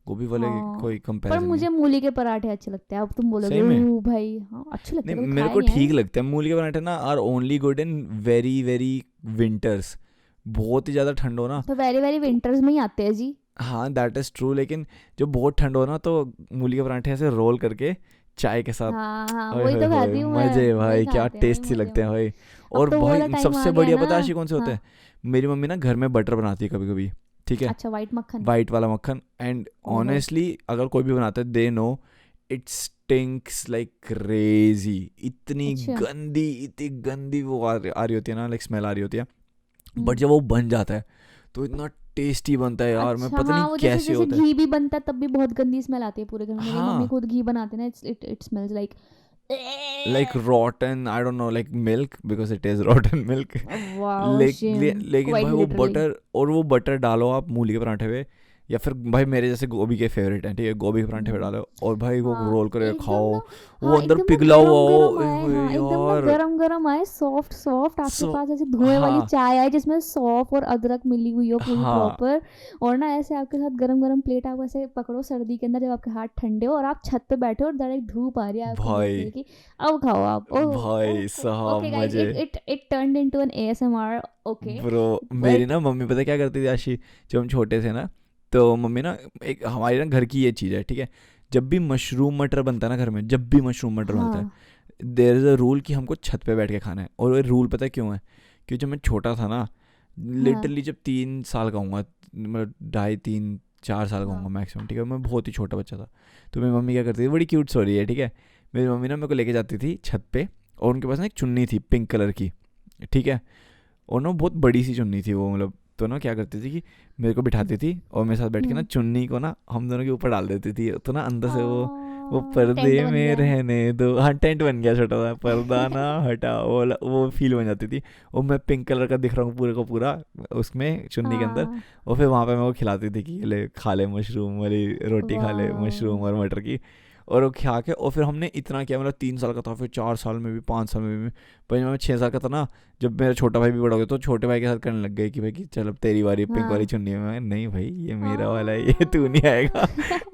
गोभी वाले हाँ, कोई पर कंपैरिजन मुझे मूली के पराठे अच्छे लगते हैं। अब तुम बोलोगे सही में? "ओह भाई हाँ अच्छे लगते नहीं, हैं, कभी मेरे खाए को नहीं ठीक है।" लगते हैं मूली के पराठे ना, are only good in very very winters. बहुत ही ज़्यादा ठंड हो ना, तो वेरी वेरी विंटर्स में ही आते हैं जी। हाँ दैट इज़ ट्रू, लेकिन जब बहुत ठंड हो ना तो मूली के पराठे ऐसे रोल करके चाय के साथ, हाँ हाँ ओए वही होए तो होए, खाती हूँ मैं, मजे वही भाई, क्या खाते हैं, वही टेस्टी मजे लगते हैं मजे। भाई। अब और तो वो वाला भाई टाइम आ सबसे गया बढ़िया ना। पता है कौन से होते हाँ, हैं? मेरी मम्मी ना घर में बटर बनाती है कभी कभी, ठीक है, अच्छा वाइट मक्खन। वाइट वाला मक्खन, एंड ओहो। ऑनेस्टली अगर कोई भी बनाता है they know it stinks like crazy. इतनी अच्छा। गंदी वो आ रही होती है ना, लाइक स्मेल आ रही होती है, बट हम्म। जब वो बन जाता है तो इतना टेस्टी बनता है यार, मैं अच्छा पता हाँ, नहीं वो जैसे कैसे जैसे होता है। घी भी बनता है तब भी बहुत गंदी स्मेल आती है पूरे घर में। मेरी मम्मी हाँ, खुद घी बनाते ना, it smells like like rotten, I don't know, like milk because it is rotten milk। Wow लेकिन भाई वो बटर, और वो बटर डालो आप मूली के पराठे पे, या फिर भाई मेरे जैसे गोभी के फेवरेट हैं, ठीक है, गोभी के पराठे पे डालो और भाई वो हाँ रोल करके एकदम खाओ, ना, वो हाँ अंदर एकदम ना पिघला हुआ हो, गरम गरम ओए आए, होए हाँ एकदम ना यार। गरम गरम आए, सॉफ्ट सॉफ्ट आपके सो पास ऐसे धुएं वाली हाँ चाय आए जिसमें सौंफ और अदरक मिली हुई हो पूरी हाँ प्रॉपर, और ना ऐसे आपके साथ गरम गरम प्लेट आप ऐसे पकड़ो सर्दी के अंदर जब आपके हाथ ठंडे हो और आप छत पे बैठे हो और डायरेक्ट धूप आ रही है आपके मुंह भाई पे की अब खाओ आप। ओह भाई साहब ओके गाइस, मजे it turned into an ASMR। Okay bro. मेरी ना मम्मी पता क्या करती थी आशी, जब हम छोटे थे ना, तो मम्मी ना, एक हमारी ना घर की ये चीज़ है, ठीक है, जब भी मशरूम मटर बनता है ना घर में, जब भी मशरूम मटर बनता है, हाँ देयर इज़ अ रूल कि हमको छत पे बैठ के खाना है। और वो रूल पता है क्यों है? क्योंकि जब मैं छोटा था ना, हाँ लिटरली जब 3 साल का हूँगा, मतलब 2.5 3 4 साल का हूँगा हाँ मैक्सिमम, ठीक है, मैं बहुत ही छोटा बच्चा था, तो मेरी मम्मी क्या करती थी, बड़ी क्यूट स्टोरी है, ठीक है, मेरी मम्मी ना मेरे को लेके जाती थी छत पे, और उनके पास ना एक चुन्नी थी पिंक कलर की, ठीक है, और ना बहुत बड़ी सी चुन्नी थी वो, मतलब, तो ना क्या करती थी कि मेरे को बिठाती थी और मेरे साथ बैठ के ना चुन्नी को ना हम दोनों के ऊपर डाल देती थी, तो ना अंदर से वो टेंट पर्दे बन में गया। रहने दो, हाँ टेंट बन गया छोटा सा, पर्दा ना हटा, वो फील बन जाती थी, और मैं पिंक कलर का दिख रहा हूँ पूरे को पूरा उसमें चुन्नी के अंदर, हाँ और फिर वहाँ पे मैं वो खिलाती थी कि ले खा ले मशरूम वाली रोटी, खा ले मशरूम वाह और मटर की, और वो खा के, और फिर हमने इतना किया, मतलब 3 साल का था, फिर 4 साल में भी, 5 साल में भी, पर जब मैं 6 साल का था ना, जब मेरा छोटा भाई भी बड़ा हो गया, तो छोटे भाई के साथ करने लग गए कि भाई कि चल अब तेरी बारी पिंक वाली हाँ चुन्नी है, मैं नहीं भाई ये मेरा वाला है, ये तू नहीं आएगा।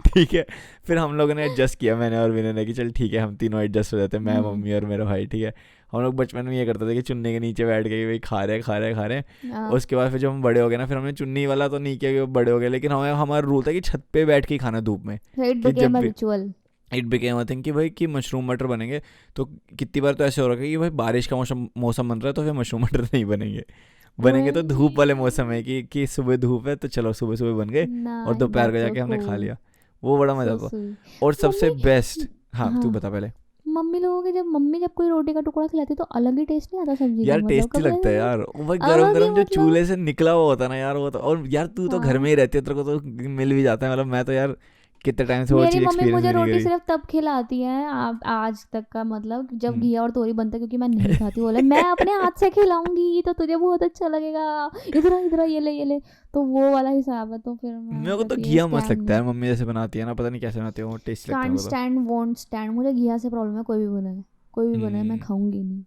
ठीक है, फिर हम लोगों ने एडजस्ट किया, मैंने और विनय ने, कि चल ठीक है हम तीनों एडजस्ट हो जाते हैं, मैं मम्मी और मेरा भाई, ठीक है, हम लोग बचपन में ये करते थे कि चुन्नी के नीचे बैठ के भाई खा रहे खा रहे खा रहे। हाँ उसके बाद फिर जब हम बड़े हो गए ना, फिर हमने चुन्नी वाला तो नहीं किया कि वो बड़े हो गए, लेकिन हमें हमारा रूल था कि छत पे बैठ के ही खाना धूप में, so it कि became जब a भी ritual। It became a thing कि भाई कि मशरूम मटर बनेंगे, तो कितनी बार तो ऐसे हो रहा है कि भाई बारिश का मौसम बन रहा है तो फिर मशरूम मटर नहीं बनेंगे तो धूप वाले मौसम है कि सुबह धूप है तो चलो सुबह सुबह बन गए, और दोपहर को that's so जाके हमने खा cool, लिया, वो बड़ा मजा so था। sweet। और सबसे मम्मी बेस्ट, हाँ तू हाँ बता पहले। मम्मी जब कोई रोटी का टुकड़ा खिलाती तो अलग ही टेस्ट नहीं आता सब्जी का, यार मतलब टेस्टी कभी लगता है ऐसा यार, वो भाई अलग गरम ही गरम जो मतलब चूल्हे से निकला हुआ होता है ना यार, वो तो, और यार तू तो घर में ही हाँ। रहती है, तेरे को तो मिल भी जाता है, मतलब मैं तो यार कितने टाइम से वो मेरी चीज़ मम्मी एक्सपीरियंस मुझे भी नहीं रोटी करी। सिर्फ तब खिलाती है आज तक का, मतलब जब हम्म। घिया और तोरी बनता है, क्योंकि मैं नहीं खाती। बोले मैं अपने हाथ से खिलाऊंगी तो तुझे बहुत अच्छा लगेगा, इधर इधर ये ले, तो वो वाला हिसाब है। तो फिर मैं मेरे को तो कहती है घिया मस्त स्टैंड लगता है, नहीं, मम्मी जैसे बनाती है ना, पता नहीं कैसे बनाती है, वो टेस्टी लगता है कांट मेरे को स्टैंड वोंट स्टैंड, मुझे घिया से प्रॉब्लम है। कोई भी बनाए मैं तो। खाऊंगी नहीं,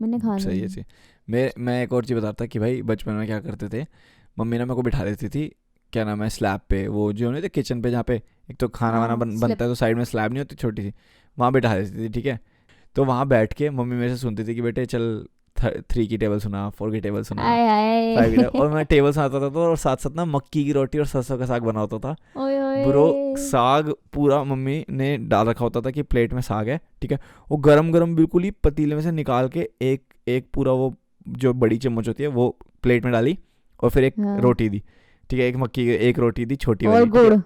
मैंने खाना सही ही है नहीं। सही। मैं एक और चीज़ बताता कि भाई बचपन में क्या करते थे, मम्मी ना मेरे को बिठा देती थी, क्या नाम है, स्लैब पे, वो जो नहीं थे किचन पे, जहाँ पे एक तो खाना वाना हाँ बनता स्लिप। है, तो साइड में स्लैब नहीं होती छोटी सी, वहाँ बिठा देती थी, ठीक है, तो वहाँ बैठ के मम्मी मेरे से सुनती थी कि बेटे चल 3 की टेबल सुना, 4 की टेबल सुना, आए 5 की टेबल, आए और मैं टेबल सुनाता था, तो और साथ साथ ना मक्की की रोटी और सरसों का साग बना होता था ओए ब्रो। ओए साग पूरा मम्मी ने डाल रखा होता था कि प्लेट में साग है, ठीक है, वो गरम गरम बिल्कुल ही पतीले में से निकाल के एक एक पूरा वो जो बड़ी चम्मच होती है वो प्लेट में डाली, और फिर एक हाँ रोटी दी, ठीक है, एक मक्की की एक रोटी दी छोटी और वाली, ठीक है, गुड़।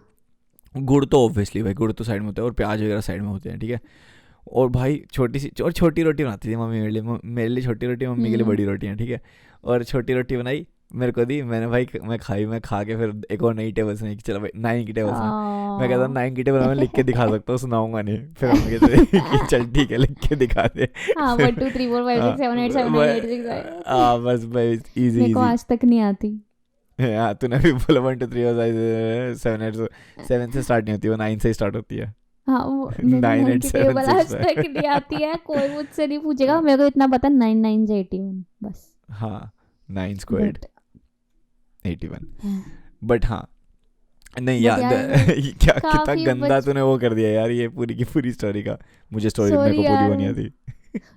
गुड़ तो ऑब्वियसली भाई, गुड़ तो साइड में होता है, और प्याज वगैरह साइड में होते हैं, ठीक है, और भाई छोटी सी और छोटी रोटी बनाती थी मम्मी मेरे लिए छोटी रोटी, मम्मी के लिए बड़ी रोटियाँ, ठीक है। और छोटी रोटी बनाई, मेरे को दी, मैंने भाई मैं खाई, मैं खा के फिर एक और नई टेबल से नहीं कि चलो भाई 9 की टेबल से, मैं कहता हूँ 9 की टेबल मैं लिख के दिखा सकता हूँ, सुनाऊंगा नहीं। फिर मम्मी कहते कि चल ठीक है लिख के दिखा दे। हाँ 1 2 3 4 5 6 7 8 7 9 8 6 बस भाई इजी मेरे को इजी। आज तक नहीं आती। हाँ तूने भी बोला 1 2 3 4 7 8 7 से स्टार्ट नहीं होती, वो 9 से ही स्टार्ट होती है। हाँ वो मेरे को 9 9 8 की 7 टेबल आज 6 तक नहीं आती है, कोई मुझसे नहीं पूछेगा, मेरे को इतना पता 9 9 से 81 बस। हाँ 9 स्क्वायर्ड But, 81। हाँ, बट हाँ नहीं But यार यार क्या कितना काफी गंदा तूने वो कर दिया यार, ये पूरी की पूरी स्टोरी का। मुझे स्टोरी मेरे को सॉरी पूरी यार, बनी आती।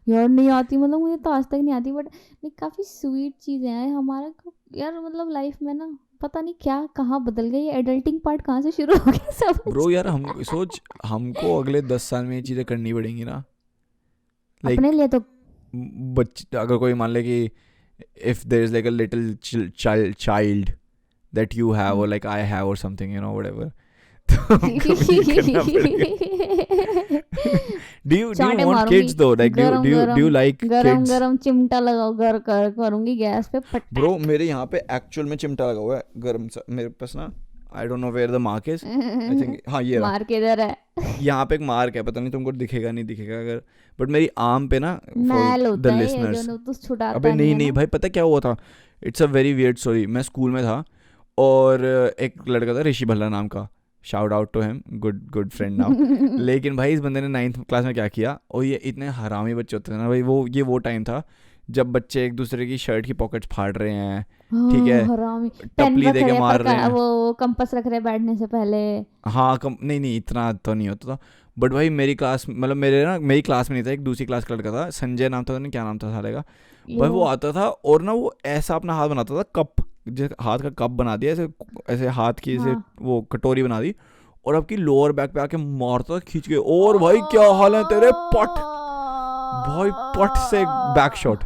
यार नहीं आती, मतलब मुझे तो आज तक नहीं आती, बट काफी स्वीट चीजें हैं हमारा यार, मतलब लाइफ में ना पता नहीं क्या कहाँ बदल गई, ये एडल्टिंग पार्ट कहाँ से शुरू हो गया सब। ब्रो यार हम सोच हमको अगले 10 साल में ये चीज़ें करनी पड़ेंगी ना, लाइक अपने लिए तो बच्चे अगर कोई मान ले कि if there is like a little child that you have और लाइक आई हैव और समथिंग यू नो व्हाटएवर, तो हमको भी करना पड़ेगा। Do you चाटे want मारूंगी, kids though? Like do you like गरम kids? गरम चिमटा लगाओ करूंगी गैस पे फट। ब्रो मेरे यहाँ पे एक्चुअल में चिमटा लगा हुआ है गर्म सा, मेरे पास ना I don't know where the mark is, I think हाँ ये रहा, मार के इधर है, यहाँ पे एक मार्क है, पता नहीं तुमको दिखेगा नहीं दिखेगा अगर, बट मेरी आर्म पे ना मैल फॉर होता द है ये लिसनर्स। जो तो छुड़ाता अबे नहीं नहीं है नहीं ना। भाई पता क्या हुआ था, it's a very weird story. मैं स्कूल में था और एक लड़का था ऋषि भल्ला नाम का, shout out to him, good friend now. लेकिन भाई इस बंदे ने 9th क्लास में क्या किया, और ये इतने हरामी बच्चे होते थे ना भाई, वो टाइम था जब बच्चे एक दूसरे की शर्ट की पॉकेट्स फाड़ रहे हैं, ठीक है, हरामी पेन टपली रख दे के रहे मार पर रहे हैं। वो कंपास रख रहे बैठने से पहले। हाँ नहीं इतना तो नहीं होता था, बट भाई मेरी क्लास मतलब मेरी क्लास में नहीं था, एक दूसरी क्लास का लड़का था, संजय नाम था, नहीं क्या नाम था साले का भाई, वो आता था और ना वो ऐसा अपना हाथ बनाता था कप, जैसे हाथ का कप बना दिया ऐसे ऐसे हाथ की ऐसे हाँ। वो कटोरी बना दी और आपकी लोअर बैक पे आके मारता था खींच के, और भाई क्या हाल है तेरे पट, भाई पट से बैक शॉट,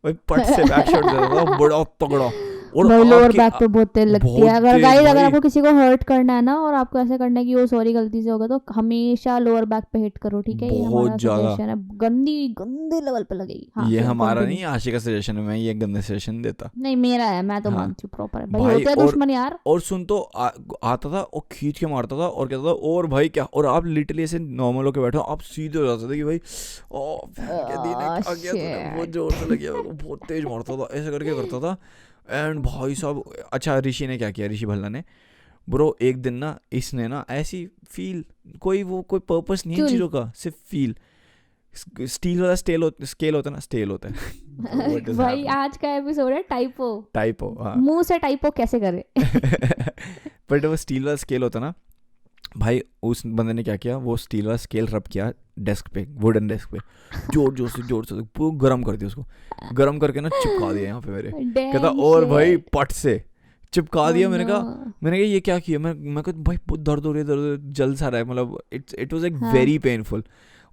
भाई पट से बैक शॉट देता था बड़ा तगड़ा। और भाई लोअर आपके बैक पे बहुत तेज लगती बहुत है, अगर तेज गाइस अगर भाई। आपको किसी को हर्ट करना है ना और आपको ऐसे करना है कि वो सॉरी गलती से होगा, तो हमेशा लोअर बैक पे हिट करो, ठीक है, ये बहुत हमारा ज्यादा। सजेशन है, गंदे लेवल पे लगेगी। हाँ, ये फिर हमारा continue। नहीं आशिक का सजेशन है, मैं ये गंदे सजेशन देता। नहीं मेरा है, मैं तो हाँ। मानती हूँ प्रॉपर है भाई, भाई होते हैं और- दुश्मन यार। और सुन तो आता था और खींच के मारता था और कहता था और भाई क्या, और आप लिटरली ऐसे नॉर्मल होके बैठो, आप सीधे हो जाते थे कि भाई ओ क्या दिन है, क्या गया तूने, बहुत जोर से लग गया, बहुत तेज मारता था, ऐसे करके करता था। एंड भाई साहब अच्छा ऋषि ने क्या किया, ऋषि भल्ला ने ब्रो एक दिन ना इसने ना ऐसी फील, कोई पर्पस नहीं है इन चुल। चीज़ों का, सिर्फ फील, स्टील वाला स्केल होता है ना, स्टेल होता है What is भाई happening? आज का एपिसोड है टाइपो, टाइपो, हाँ मुंह से टाइपो कैसे करे। बट वो स्टील वाला स्केल होता ना भाई, उस बंदे ने क्या किया, वो स्टील वाला स्केल रब किया डेस्क पे, वुडन डेस्क पे, जोर से पूरा गर्म कर दिया उसको, गर्म करके ना चिपका दिया यहाँ पे मेरे, कहता और भाई पट से चिपका दिया। मैंने कहा ये क्या किया, मैं कहा भाई बहुत दर्द हो रही है, दर्द जल सा रहा है, मतलब इट वाज लाइक हाँ। Very painful.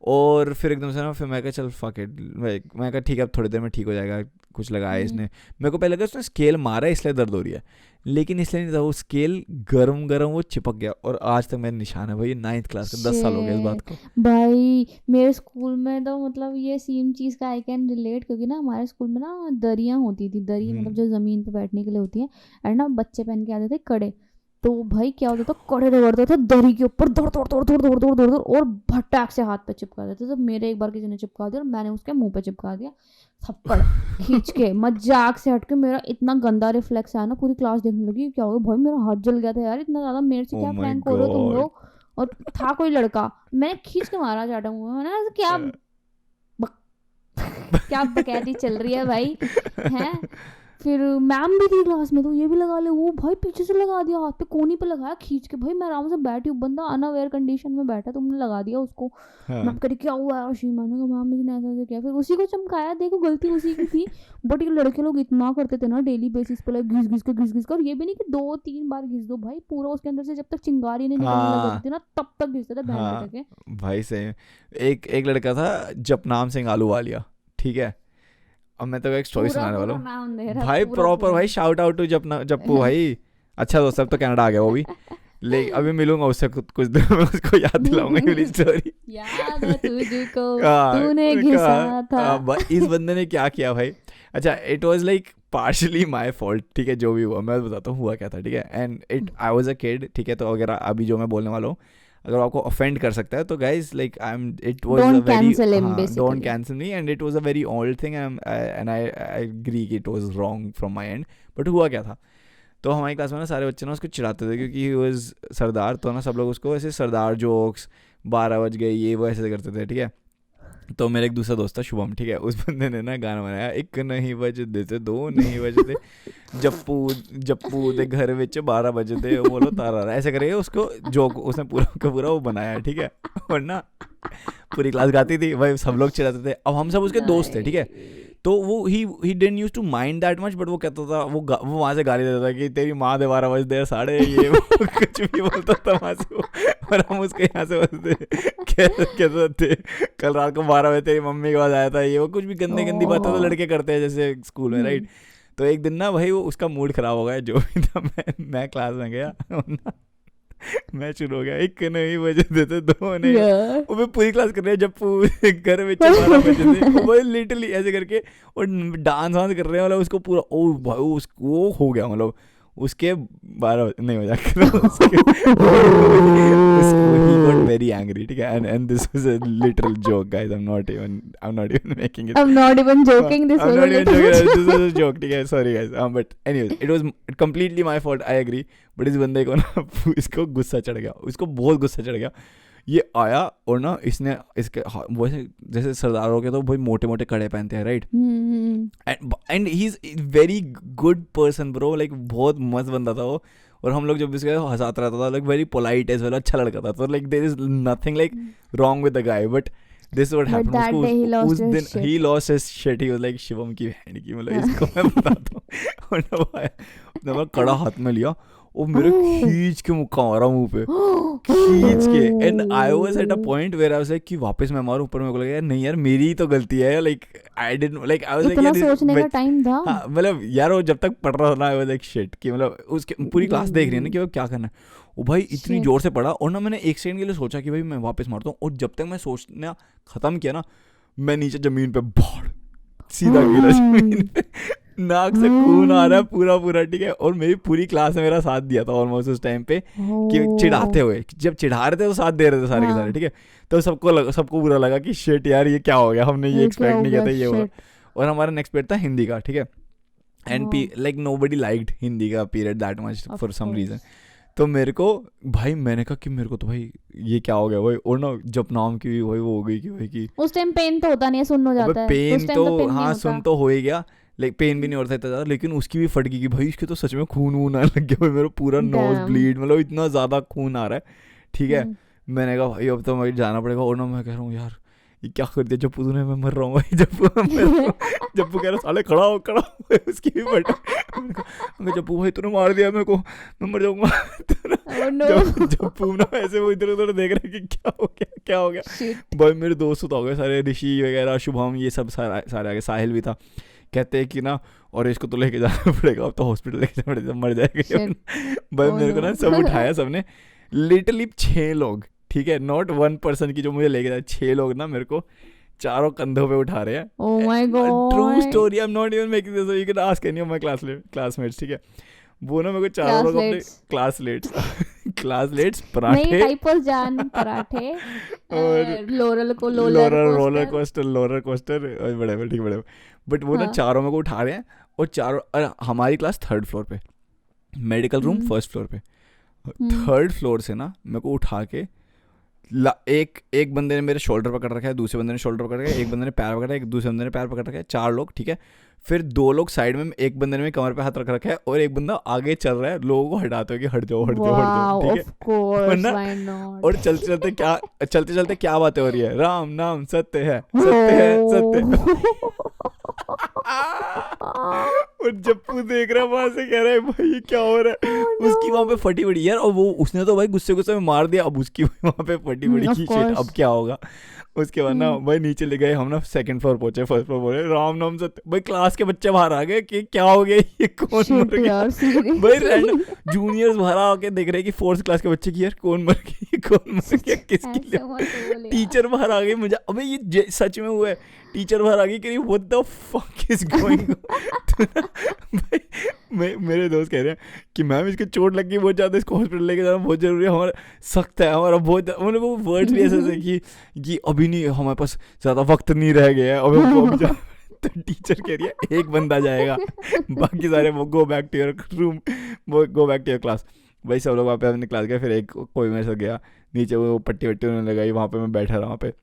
और फिर एकदम से ना फिर मैं कहा चल फक इट, मैं कहा ठीक है अब थोड़ी देर में ठीक हो जाएगा, कुछ लगाया इसने, मेरे को पहले लगा उसने स्केल मारा है इसलिए दर्द हो रही है, लेकिन इसलिए नहीं था, वो स्केल गरम वो चिपक गया, और आज तक मेरा निशान है भाई 9th क्लास का, 10 साल हो गए इस बात को। भाई मेरे स्कूल में तो मतलब ये सेम चीज़ का आई कैन रिलेट, क्योंकि ना हमारे स्कूल में ना दरियाँ होती थी, दरी मतलब जो ज़मीन पे बैठने के लिए होती है, और ना बच्चे पहन के आते थे कड़े, तो भाई क्या होता था कड़े रगड़ते थे दरी के ऊपर, दौड़ और भटाक से हाथ पे चिपका देते। तो मेरे एक बार किसी ने चिपका दिया और मैंने उसके मुंह पे चिपका दिया थप्पड़ खींच के, मजाक से हट के, मेरा इतना गंदा रिफ्लेक्स आया ना, पूरी क्लास देखने लगी क्या हो गया भाई, मेरा हाथ जल गया था यार, इतना ज्यादा मेरे से Oh क्या my प्रैंक हो रहे हो तुम God. लोग। और था कोई लड़का, मैंने खींच के मारा चाटा मुंह में, मैंने क्या क्या बकैती चल रही है भाई हैं। फिर मैम भी थी क्लास में, तो ये भी लगा ले, वो भाई पीछे से लगा दिया, हाथ पे कोनी पे लगाया खींच के, भाई मैं आराम से बैठी हूँ, बंदा अनअवेयर कंडीशन में बैठा, तुमने लगा दिया उसको। हाँ। मैम कह क्या हुआ है, मैंने कहा मैम इसने ऐसा किया, फिर उसी को चमकाया, देखो गलती उसी की थी। बट ये लड़के लोग इतना करते थे ना डेली बेसिस पे, घिस घिस कर, ये भी नहीं कि 2-3 बार घिस दो भाई, पूरा उसके अंदर से जब तक चिंगारी नहीं निकलने लग जाती थी ना तब तक घिसते थे बहन हाँ। बेटे के। भाई सही, एक लड़का था जपनाम सिंह आलूवालिया, ठीक है, अब मैं तो एक स्टोरी सुनाने वाला हूँ नाम दे रहा, भाई, पूरा प्रॉपर पूरा। भाई शाउट आउट टू जप्पू भाई, अच्छा दोस्त अब तो कनाडा आ गया वो भी, लेकिन अभी मिलूंगा उससे कुछ दिन में, उसको याद दिलाऊंगा ये वाली स्टोरी। याद है तुझको हाँ, तूने घिसा था। इस बंदे ने क्या किया भाई। अच्छा, it was like partially my fault, ठीक है, जो भी हुआ मैं बताता हूँ हुआ क्या था, ठीक है। And it I was a kid, ठीक है। तो अगर अभी जो मैं बोलने वाला हूँ अगर आपको ऑफेंड कर सकता है तो guys like I am, it was a Don't very, cancel him, हाँ, don't basically. Cancel me, and it was a very old thing, and I agree कि it was wrong from my end. But हुआ क्या था, तो हमारी class में ना सारे बच्चे ना उसको चिढ़ाते थे क्योंकि ही वाज सरदार, तो ना सब लोग उसको ऐसे सरदार जोक्स, 12 बज गए, ये वो ऐसे करते थे, ठीक है। तो मेरा एक दूसरा दोस्त था शुभम, ठीक है, उस बंदे ने ना गाना बनाया, एक नहीं बजदे ते दो नहीं बजदे, जप्पू जप्पू दे घर विच 12 बजदे, वो बोलो तारा रहा, ऐसे करके उसको जोक उसने पूरा का पूरा वो बनाया, ठीक है। और ना पूरी क्लास गाती थी भाई, सब लोग चिढ़ाते थे। अब हम सब उसके दोस्त थे, ठीक है। तो वो he didn't use to mind that much, but वो कहता था, वो वहाँ से गाली देता था कि तेरी माँ दे 12 बजदे साढ़े, ये वो कुछ भी बोलता था वहाँ से वो, और हम उसके यहाँ से बोलते कहते थे कल रात को 12 बजे तेरी मम्मी के पास आया था, ये वो कुछ भी गंदी गंदी बातें तो लड़के करते हैं जैसे स्कूल में, राइट। तो एक दिन ना भाई वो उसका मूड खराब हो गया, जो भी था, मैं क्लास में गया ना, मैं शुरू हो गया, एक नहीं बजे देते दो नहीं, वो मैं पूरी क्लास कर रहे हैं जब घर में 12 बजे थे, वो लिटरली ऐसे करके और डांस वांस कर रहे हैं, मतलब उसको पूरा ओ भाई उसको हो गया, मतलब उसके 12 नहीं हो he got very angry, ठीक है। and this was a literal joke guys, I'm not even making it, I'm not even joking, this I'm was not a even little joking, this was a joke, ठीक है, sorry guys, but anyways it was completely my fault, I agree, but इस बंदे को ना इसको गुस्सा चढ़ गया, उसको बहुत गुस्सा चढ़ गया। ये आया और ना इसने इसके वैसे जैसे सरदारों के तो भाई मोटे मोटे कड़े पहनते हैं, right, and he is very good person bro, like बहुत मस्त बंदा था वो। और हम लोग जब भी उसके हंसाता रहता था, like very polite as well, अच्छा लड़का था, तो like there is nothing like wrong with the guy, but this what happened, उसको उस दिन ही lost his shit, he was like Shivam की बहन की, मतलब इसको मैं बताता हूँ। और ना कड़ा हाथ में लिया वो मेरे खींच के मुक्का मारा मुंह पे, खींच के, and I was at a point where I was like कि वापस मैं मारूं, ऊपर मेरे को लगा यार नहीं यार मेरी ही तो गलती है, like I didn't, like I was like इतना सोचने का टाइम था, हाँ, मतलब यार वो जब तक पढ़ रहा था ना, आई वाज लाइक शिट कि मतलब उसके पूरी क्लास देख रही है ना कि वो क्या करना है, वो भाई इतनी जोर से पढ़ा, और ना मैंने एक सेकंड के लिए सोचा कि भाई मैं वापस मारता हूँ, और जब तक मैं सोचना खत्म किया ना, मैं नीचे जमीन पे भाड़ सीधा गिरा जमीन पे, नाक से खून आ रहा है पूरा पूरा, ठीक है। और मेरी पूरी क्लास ने मेरा साथ दिया था ऑलमोस्ट उस टाइम पे, कि चिढ़ाते हुए, जब चिढ़ा रहे थे तो साथ दे रहे थे सारे के सारे, ठीक है। तो सबको बुरा लगा कि शिट यार ये क्या हो गया, हमने ये एक्सपेक्ट नहीं किया था, ये हुआ। और हमारा नेक्स्ट पीरियड था हिंदी का, ठीक है, and like nobody liked Hindi का period that much for some reason. तो मेरे को भाई, मैंने कहा कि मेरे को तो भाई ये क्या हो गया भाई, और ना जब नाम की भाई वो हो गई कि भाई की उस टाइम पेन तो होता नहीं है, सुन हो जाता है, पेन तो हाँ सुन तो हो ही गया, लाइक पेन भी नहीं होता इतना ज़्यादा, लेकिन उसकी भी फट गई कि भाई इसके तो सच में खून वून आने लग गया भाई, मेरा पूरा नोज ब्लीड, मतलब इतना ज़्यादा खून आ रहा है, ठीक है। मैंने कहा भाई अब तो मुझे जाना पड़ेगा, और ना मैं कह रहा हूँ यार ये क्या कर दिया जप्पू तूने, मैं मर रहा हूँ भाई, जप्पू कह रहा साले खड़ा हो उसकी भी फट, जप्पू भाई तूने मार दिया मेरे को, मैं मर जाऊंगा। जप्पू ना ऐसे वो इधर उधर देख रहे कि क्या हो गया भाई। मेरे दोस्त तो हो गए सारे, ऋषि वगैरह, शुभम, ये सब सारे आगे, साहिल भी था, कहते हैं कि ना और इसको तो लेके जाना पड़ेगा, अब तो हॉस्पिटल लेके जाना पड़ेगा, मर जाएगा भाई। मेरे को ना सब उठाया सबने, लिटरली 6 लोग, ठीक है, नॉट 1 पर्सन की जो मुझे लेके जाए, 6 लोग ना मेरे को चारों कंधों पे उठा रहे हैं। Oh my God, true story, I am not even making this, you can ask any of my classmates, ठीक है। वो ना मेरे को चारों लोग अपने क्लासमेट्स पराठे, नहीं टाइपस जान पराठे और रोलर कोस्टर बड़े ठीक बड़े, बट वो ना चारों मेरे को उठा रहे हैं, और चारों हमारी क्लास 3rd फ्लोर पे, मेडिकल रूम 1st फ्लोर पे, 3rd फ्लोर से ना मेरे को उठा के एक बंदे ने मेरे शोल्डर पकड़ रखा है, दूसरे बंदे ने शोल्डर पकड़ रखा है, एक बंदे ने पैर पकड़ा है, एक दूसरे बंदे ने पैर पकड़ रखा है, 4 लोग, ठीक है। फिर 2 लोग साइड में, एक बंदे ने कमर पे हाथ रख रखा है, और एक बंदा आगे चल रहा है लोगों को हटाते हुए कि हट जाओ, ठीक है। और चलते चलते क्या बातें हो रही है, राम नाम सत्य है, और जप्पू देख रहा है वहां से, कह रहा है भाई क्या हो रहा है, उसकी वहां पे फटी बड़ी यार, और वो उसने तो भाई गुस्से में मार दिया, अब उसकी वहां पे फटी बड़ी की शिट, अब क्या होगा। उसके बाद ना भाई नीचे ले गए हम ना, सेकंड फ्लोर पहुंचे, फर्स्ट फ्लोर पहुंचे, राम नाम से भाई क्लास के बच्चे बाहर आ गए कि क्या हो गया, ये कौन Shit मर गया यार, seriously? भाई। रैंडम जूनियर्स बाहर आके देख रहे कि फोर्थ क्लास के बच्चे की यार कौन मर गया, ये कौन मर गया, किसके लिए। ऐसा मत बोल यार। टीचर बाहर आ गई, मुझे अबे ये सच में हुआ है, टीचर बाहर आ गई कि what the fuck is going भाई। मेरे दोस्त कह रहे हैं कि मैम इसको चोट लग गई बहुत ज़्यादा, इसको हॉस्पिटल लेके जाना बहुत ज़रूरी है, हमारा सख्त है हमारा बहुत, मतलब वो वर्ड्स भी ऐसे थे कि अभी नहीं, हमारे पास ज़्यादा वक्त नहीं रह गया है, अभी हमको अभी तो टीचर कह रही है एक बंदा जाएगा, बाकी सारे वो go back to your room, वो go back to your class. भाई सब लोग वहाँ पे अपनी क्लास गए, फिर एक कोई मेरे साथ गया नीचे, वो पट्टी वट्टी उन्होंने लगाई, वहाँ पे मैं बैठा रहा वहाँ पे।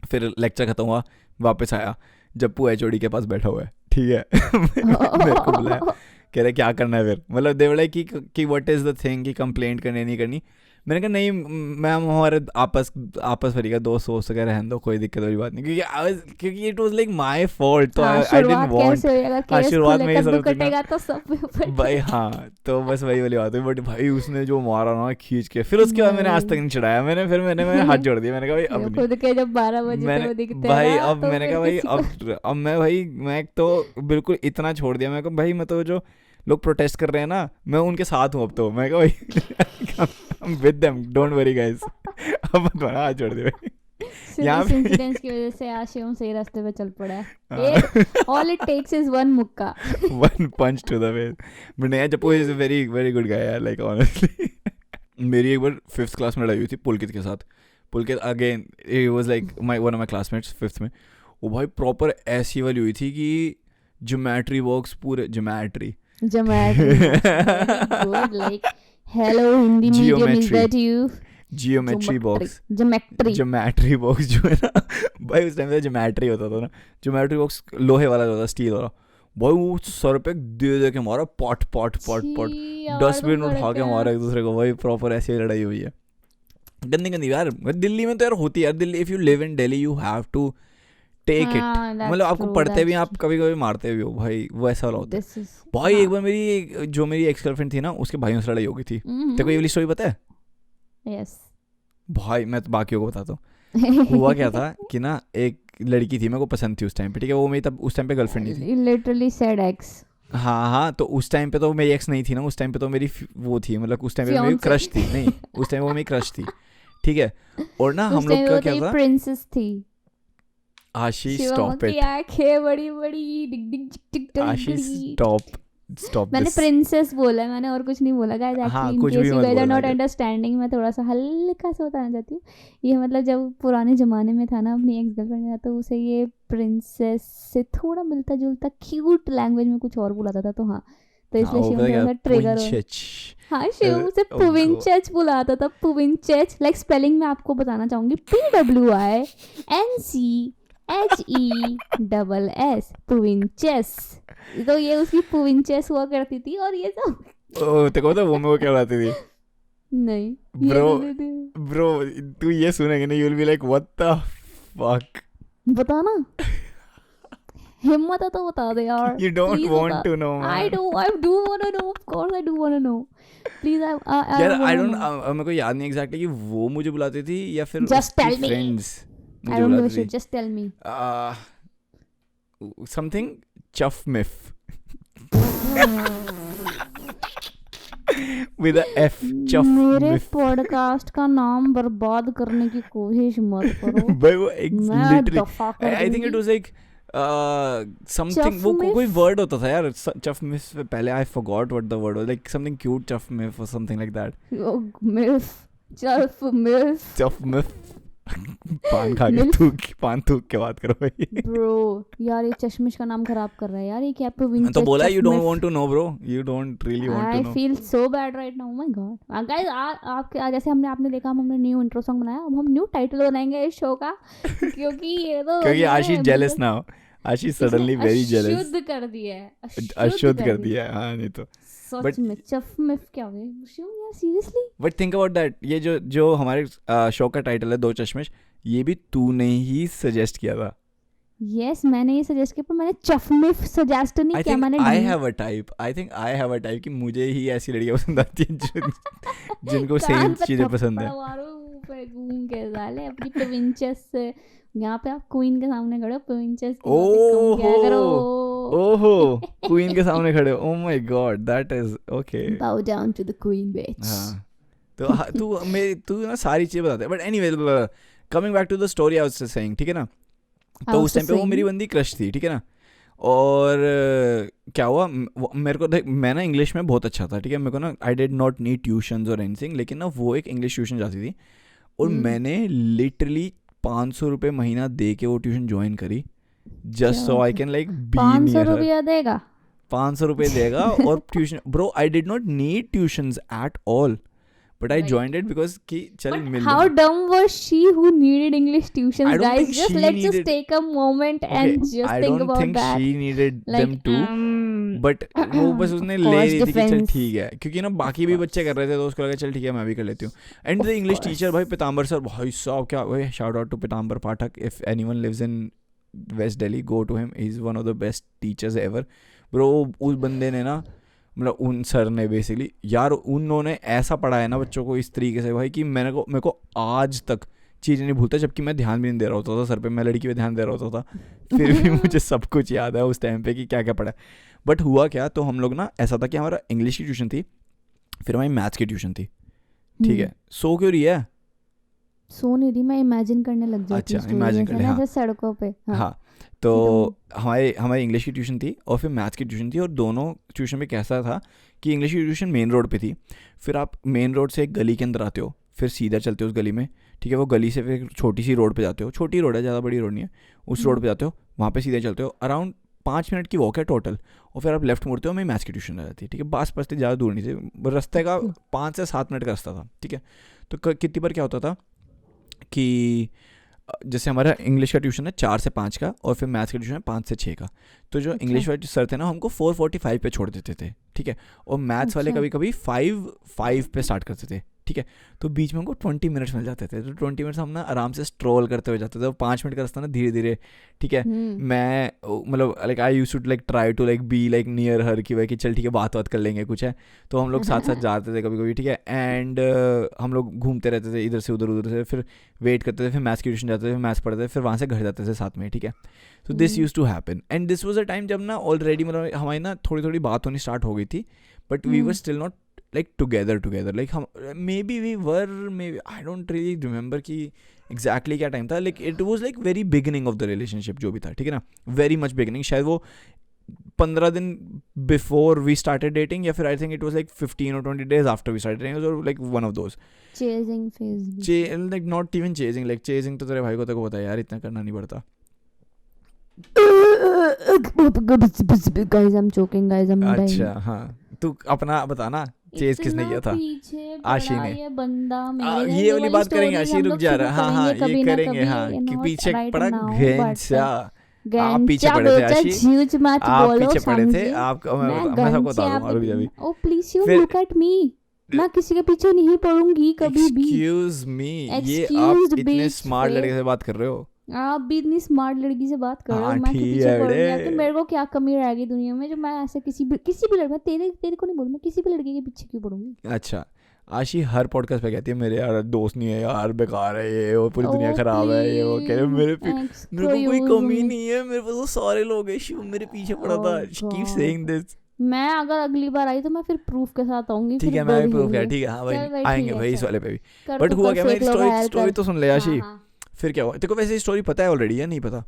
फिर लेक्चर ख़त्म हुआ, वापस आया, जप्पू एचओडी के पास बैठा हुआ है, ठीक है मेरे को बुलाया, कह रहे क्या करना है फिर, मतलब दे बोला कि व्हाट इज़ द थिंग, कि कंप्लेंट करनी नहीं करनी। मैंने कहा नहीं मैम, हमारे आपस भरी का दोस्त वोस्त का रहने दो, कोई दिक्कत वाली बात नहीं, क्योंकि it was like my fault, तो आई डिडंट वांट। हाँ, शुरुआत में ही सब कटेगा तो सब भाई, हाँ तो बस वही वाली बात है। बट भाई उसने जो मारा ना खींच के, फिर उसके बाद मैंने आज तक नहीं चढ़ाया, मैंने हाथ जोड़ दिया, मैंने कहा भाई अब खुद के जब 12 बजे मैंने तो दिखते भाई हैं अब मैंने कहा भाई अब मैं तो बिल्कुल इतना छोड़ दिया। मैं कहा भाई मैं तो जो लोग प्रोटेस्ट कर रहे हैं ना, मैं उनके साथ हूँ अब तो। मैं कहा भाई with them, don't worry guys, अब तुम्हारा हाथ छोड़ दे भाई। यहाँ इस इंसिडेंट की वजह से आज शिवम सही रास्ते पे चल पड़ा है। All it takes is one मुक्का, one punch to the face. But नहीं, Jappu is a very very good guy यार, लाइक ऑनेस्टली। मेरी एक बार 5th क्लास में लड़ाई हुई थी पुलकित के साथ। Pulkit again he was like one of my classmates 5th में। वो भाई प्रॉपर ऐसी वाली हुई थी कि ज्योमेट्री बॉक्स, पूरे geometry good, like hello Hindi medium is that you geometry box, geometry box जो है ना भाई, उस टाइम पे ज्योमेट्री होता था ना, ज्योमेट्री बॉक्स लोहे वाला होता था, स्टील वाला। भाई वो सर पे दे के मारा, पॉट डस्टबिन उठा के मारा एक दूसरे को। भाई प्रॉपर ऐसी लड़ाई हुई है, गंदी यार। दिल्ली में तो यार होती है यार, Delhi if you live in Delhi you have to take it, मतलब आपको पढ़ते भी आप कभी कभी मारते भी हो भाई, वो ऐसा वाला होता है भाई। एक बार मेरी एक्स गर्लफ्रेंड थी ना, उसके भाइयों से लड़ाई हो गई थी। तेरे को ये वाली स्टोरी पता है? यस भाई मैं तो बाकियों को बताता हूँ। हुआ क्या था कि ना, एक लड़की थी मेरे को पसंद थी उस टाइम पे, ठीक है, वो मेरी तब उस टाइम पे गर्लफ्रेंड नहीं थी। Literally said x. हाँ, तो उस टाइम पे तो मेरी एक्स नहीं थी ना, उस टाइम पे तो मेरी वो थी, मतलब उस टाइम पे मेरी क्रश थी। नहीं, उस टाइम वो मेरी क्रश थी, ठीक है। और ना हम लोग का क्या था, प्रिंसेस थी आशीष, स्टॉप इट आंखें बड़ी बड़ी डिग डिग टिक टिक। आशीष स्टॉप मैंने प्रिंसेस बोला है, मैंने और कुछ नहीं बोला guys. Actually in case you guys are not understanding, मैं थोड़ा सा हल्का सा बताना चाहती हूँ। ये मतलब जब पुराने ज़माने में था ना अपनी एक्स गर्लफ्रेंड के साथ, तो उसे ये प्रिंसेस से थोड़ा मिलता जुलता क्यूट लैंग्वेज में कुछ और बुलाता था, तो हाँ, तो इसलिए शिव थोड़ा सा ट्रिगर हो। हाँ, शिव उसे पुविंचेच बुलाता था, पुविंचेच। लाइक स्पेलिंग में आपको बताना चाहूँगी, PWINCHESS, पुविंचेस। तो ये उसकी पुविंचेस हुआ करती थी, और ये सब तेरे को पता वो मैं वो क्या बताती थी? नहीं ब्रो तू ये सुनेंगे ना, you will be like what the fuck. बताना, हिम्मत है तो बता दे यार। You don't want to know, man. I do want to know, of course I do want to know. Please, यार I don't, मेरे को याद नहीं exactly कि वो मुझे बुलाती थी या फिर Just tell me. friends I don't know shit, just tell me. Something chuff miff with a F, chuff मेरे miff। पॉडकास्ट का नाम बर्बाद करने की कोशिश मत करो। भाई वो मैं literally, दफा कर I think it was like something, वो कोई वर्ड होता था यार chuff miff से पहले, I forgot what the word was, like something cute, chuff miff or something like that। MIFF, chuff miff। पान खा के पान थूक के बात करो भाई। ब्रो यार, ये चश्मिश का नाम खराब कर रहा है यार, ये क्या प्रोविंस। तो बोला you don't want to know bro, you don't really want to know। I feel so bad right now, oh my god guys। आपके जैसे आपने देखा, हमने न्यू इंट्रो सॉन्ग बनाया, अब हम न्यू टाइटल बनाएंगे इस शो का, क्योंकि ये तो क्योंकि आशीष जेलस ना हो, आशीष सडनली वेरी जेलस, अशुद्ध कर दिया है, अशुद्ध कर दिया है। हाँ नहीं तो सच में चफ मिफ क्या हो गया शिव यार, seriously. But think about that, ये जो हमारे शो का टाइटल है दो चश्मिश, ये भी तूने ही सजेस्ट किया था। यस मैंने ये सजेस्ट किया पर मैंने चफमिफ सजेस्ट नहीं आई किया, थिंक मैंने आई ढूंढ- have a type, I think I have a type कि मुझे ही ऐसी लड़कियां पसंद आती हैं जिनको सेम कान पे चीजें पसंद है. थप्पड़ मारो मुंह पे घूम के साले अपनी प्रोविंसेस से। यहाँ पे आप क्वीन के सामने खड़े हो, प्रोविंसेस की बातें कम किया करो। ओहो क्वीन के सामने खड़े हो, oh my God that is okay. Bow down to the queen bitch. हाँ तो तू ना सारी चीजें बताते है. But anyway coming back to the story I was saying, ठीक है ना. तो उस टाइम पे वो मेरी बंदी क्रश थी, ठीक है ना. और क्या हुआ, मेरे को देख मैं ना इंग्लिश में बहुत अच्छा था, ठीक है. मेरे को ना आई डिड नॉट नीड ट्यूशन्स और एनीथिंग, लेकिन ना वो एक इंग्लिश ट्यूशन जाती थी और मैंने लिटरली 500 रुपये महीना दे के वो ट्यूशन ज्वाइन करी just so I can like be 500 near her. रुपया देगा? 500 रुपये देगा और tuition bro I did not need tuitions at all but I Right. Joined it because कि चल But मिल how dumb was she who needed English tuitions, I don't guys? think Just she let's just needed- take a moment and just I think don't about think that. she needed Like, them too. But वो बस उसने ले Cost रही थी कि चल difference. ठीक है, क्योंकि ना बाकी भी बच्चे कर रहे थे तो उसको लगा चल ठीक है मैं भी कर लेती हूँ. And the English course. Teacher भाई पीताम्बर सर, भाई साहब क्या भाई, shout out to Pitambar Pathak. If anyone lives in west Delhi go to him, he is one of the best teachers ever bro. उस बंदे ने ना मतलब उन सर ने बेसिकली यार उन्होंने ऐसा पढ़ाया ना बच्चों को इस तरीके से भाई कि मेरे को आज तक चीज़ें नहीं भूलता, जबकि मैं ध्यान भी नहीं दे रहा होता था सर पे, मैं लड़की पे ध्यान दे रहा होता था फिर भी मुझे सब कुछ याद है उस टाइम पे कि क्या क्या पढ़ा. बट हुआ क्या, तो हम लोग ना ऐसा था कि हमारा इंग्लिश की ट्यूशन थी, फिर हमारी मैथ्स की ट्यूशन थी, ठीक है. सो क्यों रही है? सो नहीं रही, मैं इमेजिन करने लग जाती अच्छा, हूँ imagine story कर ले, ऐसे ना, हाँ. ऐसे सड़कों पे. हाँ तो हमारी इंग्लिश की ट्यूशन थी और फिर मैथ्स की ट्यूशन थी, और दोनों ट्यूशन में कैसा था कि इंग्लिश की ट्यूशन मेन रोड पे थी. फिर आप मेन रोड से एक गली के अंदर आते हो, फिर सीधा चलते हो उस गली में, ठीक है. वो गली से फिर छोटी सी रोड पे जाते हो, छोटी रोड है, ज़्यादा बड़ी रोड नहीं है. उस रोड पे जाते हो, वहाँ पे सीधे चलते हो, अराउंड 5 मिनट की वॉक है टोटल, और फिर आप लेफ्ट मुड़ते हो, मेरी मैथ्स की ट्यूशन आ जाती है, ठीक है. पास पास ज़्यादा दूर नहीं थी, रास्ते का 5 से 7 मिनट का रास्ता था, ठीक है. तो कितनी बार क्या होता था कि जैसे हमारा इंग्लिश का ट्यूशन है 4 से 5 का, और फिर मैथ्स का ट्यूशन है 5 से 6 का. तो जो इंग्लिश वाले सर थे ना, हमको 4:45 पे छोड़ देते थे, ठीक है. और मैथ्स वाले अच्छा. कभी कभी 5 पे स्टार्ट करते थे, ठीक है. तो बीच में हमको 20 मिनट्स मिल जाते थे, तो 20 मिनट्स हम ना आराम से स्ट्रोल करते हुए जाते थे. 5 मिनट का रास्ता ना धीरे धीरे, ठीक है. मैं मतलब like I used to like try to like be like near her कि भाई कि चल ठीक है बात कर लेंगे कुछ है. तो हम लोग साथ साथ जाते थे कभी कभी, ठीक है. एंड हम लोग घूमते रहते थे इधर से उधर से, फिर वेट करते थे, फिर मैथ्स की ट्यूशन जाते थे, फिर मैथ्स पढ़ते थे, फिर वहाँ से घर जाते थे साथ में, ठीक है. तो this use to happen, and this was a time जब ना ऑलरेडी मतलब हमारी ना थोड़ी थोड़ी बात होनी स्टार्ट हो गई थी, but we were still not like together like हम maybe we were, maybe I don't really remember कि exactly क्या time था. like it was like very beginning of the relationship जो भी था, ठीक है ना, very much beginning. शायद वो 15 दिन before we started dating, या फिर I think it was like 15 or 20 days after we started dating, or like one of those chasing phase like not even chasing, like chasing तो तेरे भाई को पता है यार, इतना करना नहीं पड़ता. guys I'm choking, guys I'm dying. अच्छा हाँ, तू अपना बताना चेज किसने किया था? आशी ने. ये बंदा मेरे ये वाली बात करेंगे आशी, रुक जा रहा. हाँ हाँ ये करेंगे, हाँ कि पीछे पड़ा घंसा, आप पीछे पड़े थे आशी, आप पीछे पड़े थे, आप मैं सबको बता दूंगा अभी अभी. Oh please you look at me, मैं किसी के पीछे नहीं पड़ूंगी कभी भी. एक्सक्यूज मी, ये Excused आप इतने bitch स्मार्ट face. लड़के से बात कर रहे हो? आप भी इतनी स्मार्ट लड़की से बात कर रहे हो, हाँ, मैं के ठीक पीछे है पड़ूंगी, बड़े. तो मेरे को क्या कमी रहेगी दुनिया में जो मैं ऐसे किसी भी लड़का, तेरे को नहीं बोलूं, मैं किसी भी लड़के के पीछे क्यों पड़ूंगी. अच्छा आशी हर पॉडकास्ट पे कहती है मेरे यार दोस्त नहीं है यार, बेकार है ये वो, पूरी दुनिया खराब है ये वो, कह रहे मेरे को कोई कमी नहीं है, मेरे पास तो सारे लोग हैं, शिव मेरे पीछे पड़ा था. Keep saying this. मैं अगर अगली बार आई तो मैं फिर प्रूफ के साथ आऊंगी. ठीक है मैं भी प्रूफ किया, ठीक है हाँ भाई आएंगे भाई इस वाले पे भी. बट हुआ क्या, मैं स्टोरी तो सुन ले आशी. फिर क्या हुआ तेरे को? वैसे स्टोरी पता है ऑलरेडी या नहीं पता?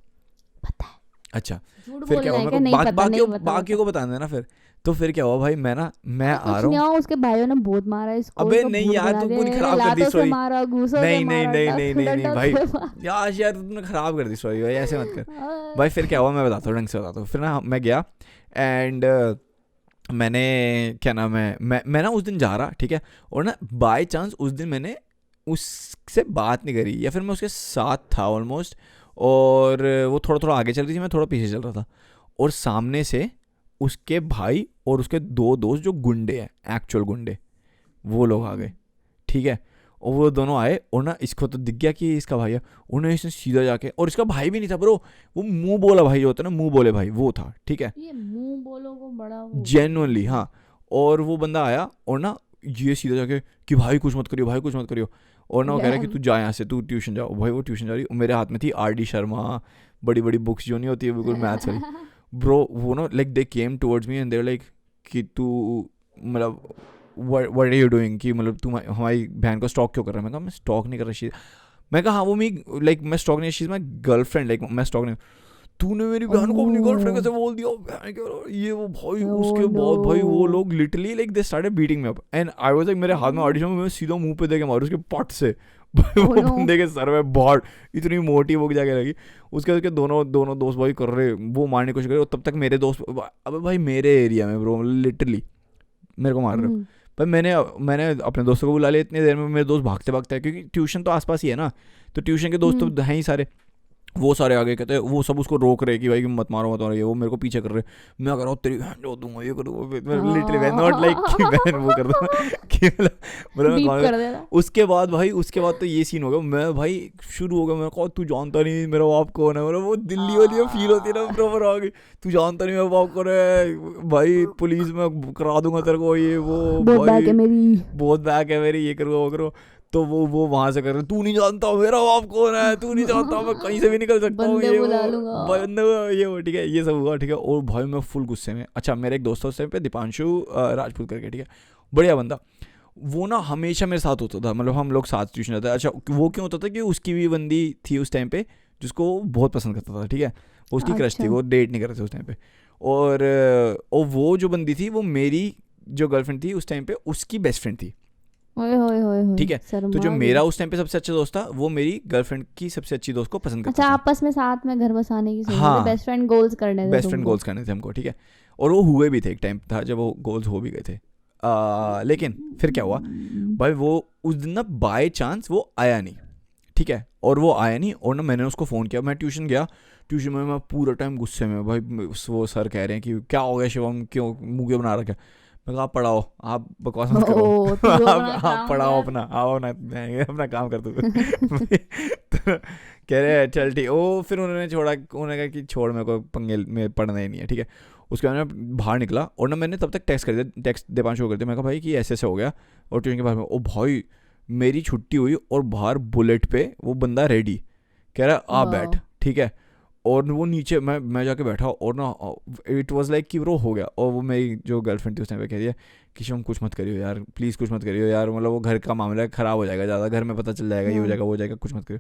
पता है. अच्छा झूठ फिर बोल क्या रहा हुआ, है मेरे क्या? नहीं को पता, बाकियों को बताना है ना फिर. तो फिर क्या हुआ भाई, मैं आ रहा हूँ. उसके भाइयों ने बहुत मारा इसको. अबे नहीं यार, तू पूरी खराब कर दी स्टोरी. नहीं भाई यार तुमने खराब कर दी स्टोरी भाई, ऐसे मत कर भाई. फिर क्या हुआ मैं बताता हूँ, ढंग से बताता हूँ. फिर ना मैं गया एंड मैंने क्या नाम है, मैं ना उस दिन जा रहा, ठीक है. और ना बाय चांस उस दिन मैंने उससे बात नहीं करी, या फिर मैं उसके साथ था ऑलमोस्ट, और वो थोड़ा थोड़ा आगे चल रही थी, मैं थोड़ा पीछे चल रहा था. और सामने से उसके भाई और उसके 2 दोस्त जो गुंडे हैं, एक्चुअल गुंडे, वो लोग आ गए, ठीक है. और वो दोनों आए और ना इसको तो दिख गया कि इसका भाई है, उन्हें इसने सीधा जाके, और इसका भाई भी नहीं था ब्रो, वो मुंह बोला भाई जो होता है ना, मुंह बोले भाई, वो था, ठीक है, ये मुंह बोलो को बड़ा वो जेन्युइनली हाँ। और वो बंदा आया और ना ये सीधा जाके कि भाई कुछ मत करियो, भाई कुछ मत करियो, और ना वो कह रहा है कि तू जा यहाँ से, तू ट्यूशन जाओ। भाई वो ट्यूशन जा रही, मेरे हाथ में थी RD शर्मा, बड़ी बड़ी बुक्स जो नहीं होती है बिल्कुल मैथ्स वाली ब्रो। वो ना like they came towards me and they were like कि तू मतलब व्हाट आर यू डूइंग, कि मतलब तू हमारी बहन को स्टॉक क्यों कर रहा है। मैं कहा मैं स्टॉक नहीं कर रहा, मैं कहा हाँ वो मी लाइक मैं स्टॉक नहीं, she is my girlfriend, like मैं स्टॉक नहीं। तूने मेरी बहन को अपनी गर्लफ्रेंड कैसे बोल दिया, बहन के ये वो भाई। उसके बाद भाई वो लोग literally like they started beating me up and I was like मेरे हाथ में ऑडिशन में, मैं सीधा मुंह पे दे के मारू उसके पट से भाई वो बंदे के सर में बहुत इतनी मोटी वो जाके लगी। उसके दोनों दोस्त भाई कर रहे, वो मारने की कोशिश कर रहे, तब तक मेरे दोस्त, अबे भाई मेरे एरिया में ब्रो लिटरली मेरे को मार रहे हो। पर मैंने अपने दोस्तों को बुला लिया, इतनी देर में मेरे दोस्त भागते भागते हैं, क्योंकि ट्यूशन तो आसपास ही है ना, तो ट्यूशन के दोस्त तो हैं ही सारे, वो सारे आगे कहते हैं, वो सब उसको रोक रहे कि भाई मत मारो ये, वो मेरे को पीछे कर रहे, मैं कह रहा हूँ तेरी बहन जो दूंगा ये करूँगा, लिटरली मैं नॉट लाइक कि बहन वो कर दूँ कि मतलब। उसके बाद तो ये सीन हो गया, मैं भाई शुरू हो गया, मैं कहा तू जानता नहीं मेरा बाप कौन है, मतलब वो दिल्ली वाली फील होती है ना बराबर आ गई, तू जानता नहीं मेरा बाप कौन है भाई, पुलिस में करा दूंगा तेरे को, ये वो बहुत बैक है मेरी, ये करो वो करो। तो वो वहां से कर रहे, तू नहीं जानता मेरा बाप कौन है, तू नहीं जानता मैं कहीं से भी निकल सकता हूँ, ये वो ठीक है, ये सब हुआ ठीक है। और भाई मैं फुल गुस्से में। अच्छा मेरे एक दोस्त उस टाइम पे दीपांशु राजपूत करके, ठीक है, बढ़िया बंदा, वो ना हमेशा मेरे साथ होता था, मतलब हम लोग साथ ट्यूशन जाते। अच्छा वो क्यों होता था कि उसकी भी बंदी थी उस टाइम पे जिसको बहुत पसंद करता था, ठीक है, वो उसकी क्रश थी, वो डेट नहीं कर रहे थे उस टाइम पे। और वो जो बंदी थी वो मेरी जो गर्लफ्रेंड थी उस टाइम पे उसकी बेस्ट फ्रेंड थी, ठीक है। तो जो मेरा उस टाइम पे सबसे अच्छा दोस्त था वो मेरी गर्लफ्रेंड की सबसे अच्छी दोस्त को पसंद करता था। आपस में साथ में घर बसाने की हाँ, बेस्ट फ्रेंड गोल्स करने थे हमको, ठीक है। और वो हुए भी थे, एक टाइम था जब वो गोल्स हो भी गए थे। लेकिन फिर क्या हुआ भाई, वो उस दिन ना बाय चांस वो आया नहीं, ठीक है, और वो आया नहीं, और ना मैंने उसको फ़ोन किया, मैं ट्यूशन गया, ट्यूशन में मैं पूरा टाइम गुस्से में भाई, वो सर कह रहे हैं कि क्या हो गया शिवम, क्यों मुँह क्यों बना रखा। मैं कहा आप पढ़ाओ, आप बकवास मत करो, आप पढ़ाओ अपना, आओ ना अपना काम कर दो तो कह रहे चल ठीक। ओ फिर उन्होंने उन्होंने कहा कि छोड़ मेरे को पंगे में पढ़ना ही नहीं है, ठीक है। उसके बाद मैं बाहर निकला और ना मैंने तब तक टेक्स्ट दीपांशु को कर दिया, मैं कहा भाई कि ऐसे हो गया, और ट्यूशन के बाहर में ओ भाई मेरी छुट्टी हुई और बाहर बुलेट पे वो बंदा रेडी, कह रहा आ बैठ, ठीक है। और वो नीचे मैं जाके बैठा, और ना इट वाज लाइक कि वो हो गया। और वो मेरी जो गर्लफ्रेंड थी उस टाइम पे कह दिया कि शिवम कुछ मत करियो यार, प्लीज़ कुछ मत करियो यार, मतलब वो घर का मामला है, ख़राब हो जाएगा ज़्यादा, घर में पता चल जाएगा, ये हो जाएगा वो हो जाएगा, कुछ मत करियो।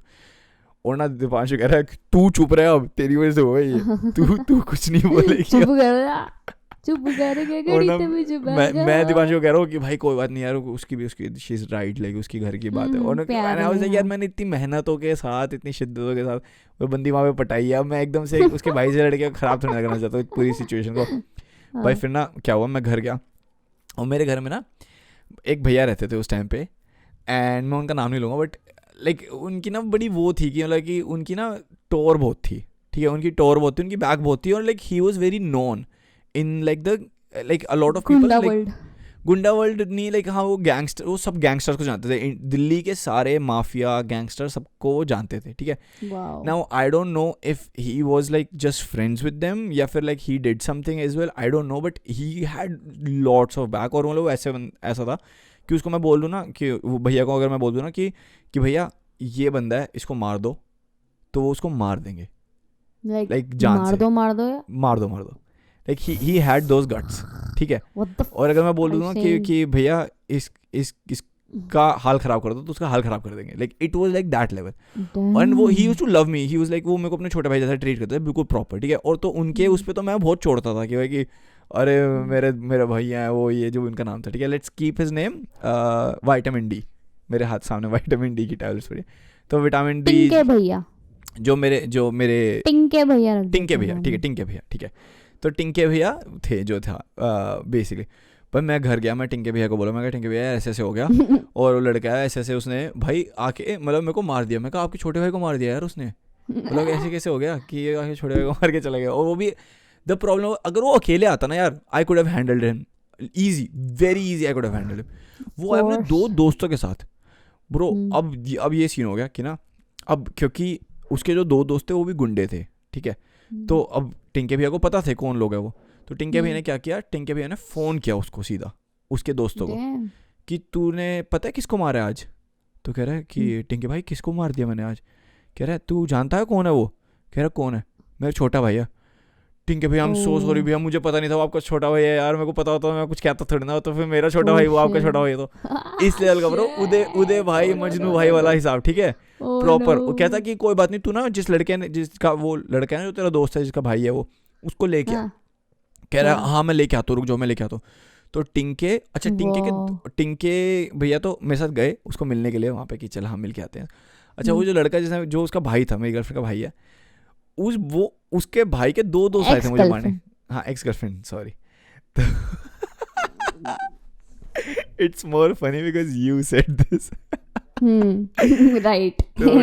और ना दीपांशु कह रहा है तू चुप रहे, अब तेरी वजह से हुआ ये, तू कुछ नहीं बोलेगी, मैं दीपांशु को कह रहा हूँ कि भाई कोई बात नहीं यार, उसकी शी इज राइट, लाइक उसकी घर की बात है। और यार मैंने इतनी मेहनतों के साथ, इतनी शिद्दतों के साथ वो बंदी वहाँ पे पटाई है, मैं एकदम से उसके भाई से लड़के खराब थोड़ी करना चाहता हूँ पूरी सिचुएशन को। भाई फिर ना क्या हुआ, मैं घर गया और मेरे घर में ना एक भैया रहते थे उस टाइम पे, एंड मैं उनका नाम नहीं लूँगा, बट लाइक उनकी ना बड़ी वो थी कि मतलब कि उनकी ना टोर बहुत थी, ठीक है, उनकी टोर बहुत थी, उनकी बैक बहुत थी, और like he was very known in like a lot of people, like गुंडा वर्ल्ड नहीं, लाइक हाँ वो गैंगस्टर, वो सब गैंगस्टर्स को जानते थे, दिल्ली के सारे माफिया गैंगस्टर सबको जानते थे, ठीक है। Now I don't know if he was like just friends with them या फिर like he did something as well, I don't know, but he had lots of back. और मतलब ऐसा था कि उसको मैं बोल दूँ ना कि वो भैया को अगर मैं बोल दूँ ना कि भैया ये बंदा है इसको मार दो, तो वो उसको मार देंगे, लाइक जान से मार दो like he had those guts, ठीक है। और अगर मैं बोल दूँ ना कि भैया इसका हाल खराब कर दो, तो उसका हाल खराब कर देंगे, like it was like that level। and वो he used to love me, he was like वो मेरे को अपने छोटे भाई जैसा ट्रीट करता है, बिल्कुल प्रॉपर, ठीक है। और तो उनके उस पर तो मैं बहुत छोड़ता था कि भाई कि अरे मेरे भैया हैं वो, ये जो उनका नाम था, ठीक है, let's keep his name vitamin D, मेरे हाथ सामने विटामिन डी की टैबलेट्स पड़ी, तो विटामिन डी भैया जो मेरे टिंके भैया, ठीक है, तो टिंके भैया थे जो था बेसिकली। पर मैं घर गया, मैं टिंके भैया को बोला, मैं कहा टिंके भैया ऐसे हो गया और वो लड़का है ऐसे उसने भाई आके मतलब मेरे को मार दिया। मैं कहा आपके छोटे भाई को मार दिया यार उसने, मतलब ऐसे कैसे हो गया कि ये आके छोटे भाई को मार के चला गया। और वो भी द प्रॉब्लम, अगर वो अकेले आता ना यार, I could have handled him easy, very easy, I could have handled him. वो आया अपने 2 दोस्तों के साथ, ब्रो। अब ये सीन हो गया कि ना, अब क्योंकि उसके जो 2 दोस्त थे वो भी गुंडे थे, ठीक है। तो अब टिंके भैया को पता थे कौन लोग है वो। तो टिंके भैया ने क्या किया, टिंके भैया ने फ़ोन किया उसको सीधा, उसके दोस्तों को, कि तूने पता है किसको मारा है आज। तो कह रहा है कि टिंके भाई किसको मार दिया मैंने आज। कह रहा है तू जानता है कौन है वो। कह रहा कौन है, मेरा छोटा भाई है। टिंके भैया, हम सो सॉरी भैया, मुझे पता नहीं था वो आपका छोटा भाई है यार, मेरे को पता होता मैं कुछ कहता थोड़ी ना, तो फिर मेरा छोटा भाई वो आपका छोटा भाई है। तो इस लेवल का ब्रो, उदय भाई मजनू भाई वाला हिसाब, ठीक है, प्रॉपर। वो कहता कि कोई बात नहीं, तू ना जिस लड़के ने, जिसका वो लड़का है ना जो तेरा दोस्त है जिसका भाई है वो, उसको लेके आ। कह रहा है हाँ मैं लेके आता हूँ, रुक जाओ मैं लेके आता हूँ। तो टिंके, अच्छा टिंके भैया तो मेरे साथ गए उसको मिलने के लिए वहाँ पे, कि चल हम मिल के आते हैं। अच्छा वो जो लड़का जिसने, जो उसका भाई था, मेरी गर्लफ्रेंड का भाई है, वो उसके भाई के 2 दोस्त आए थे मुझे मारने। हाँ, ex girlfriend, sorry. It's more funny because you said this. Right. तो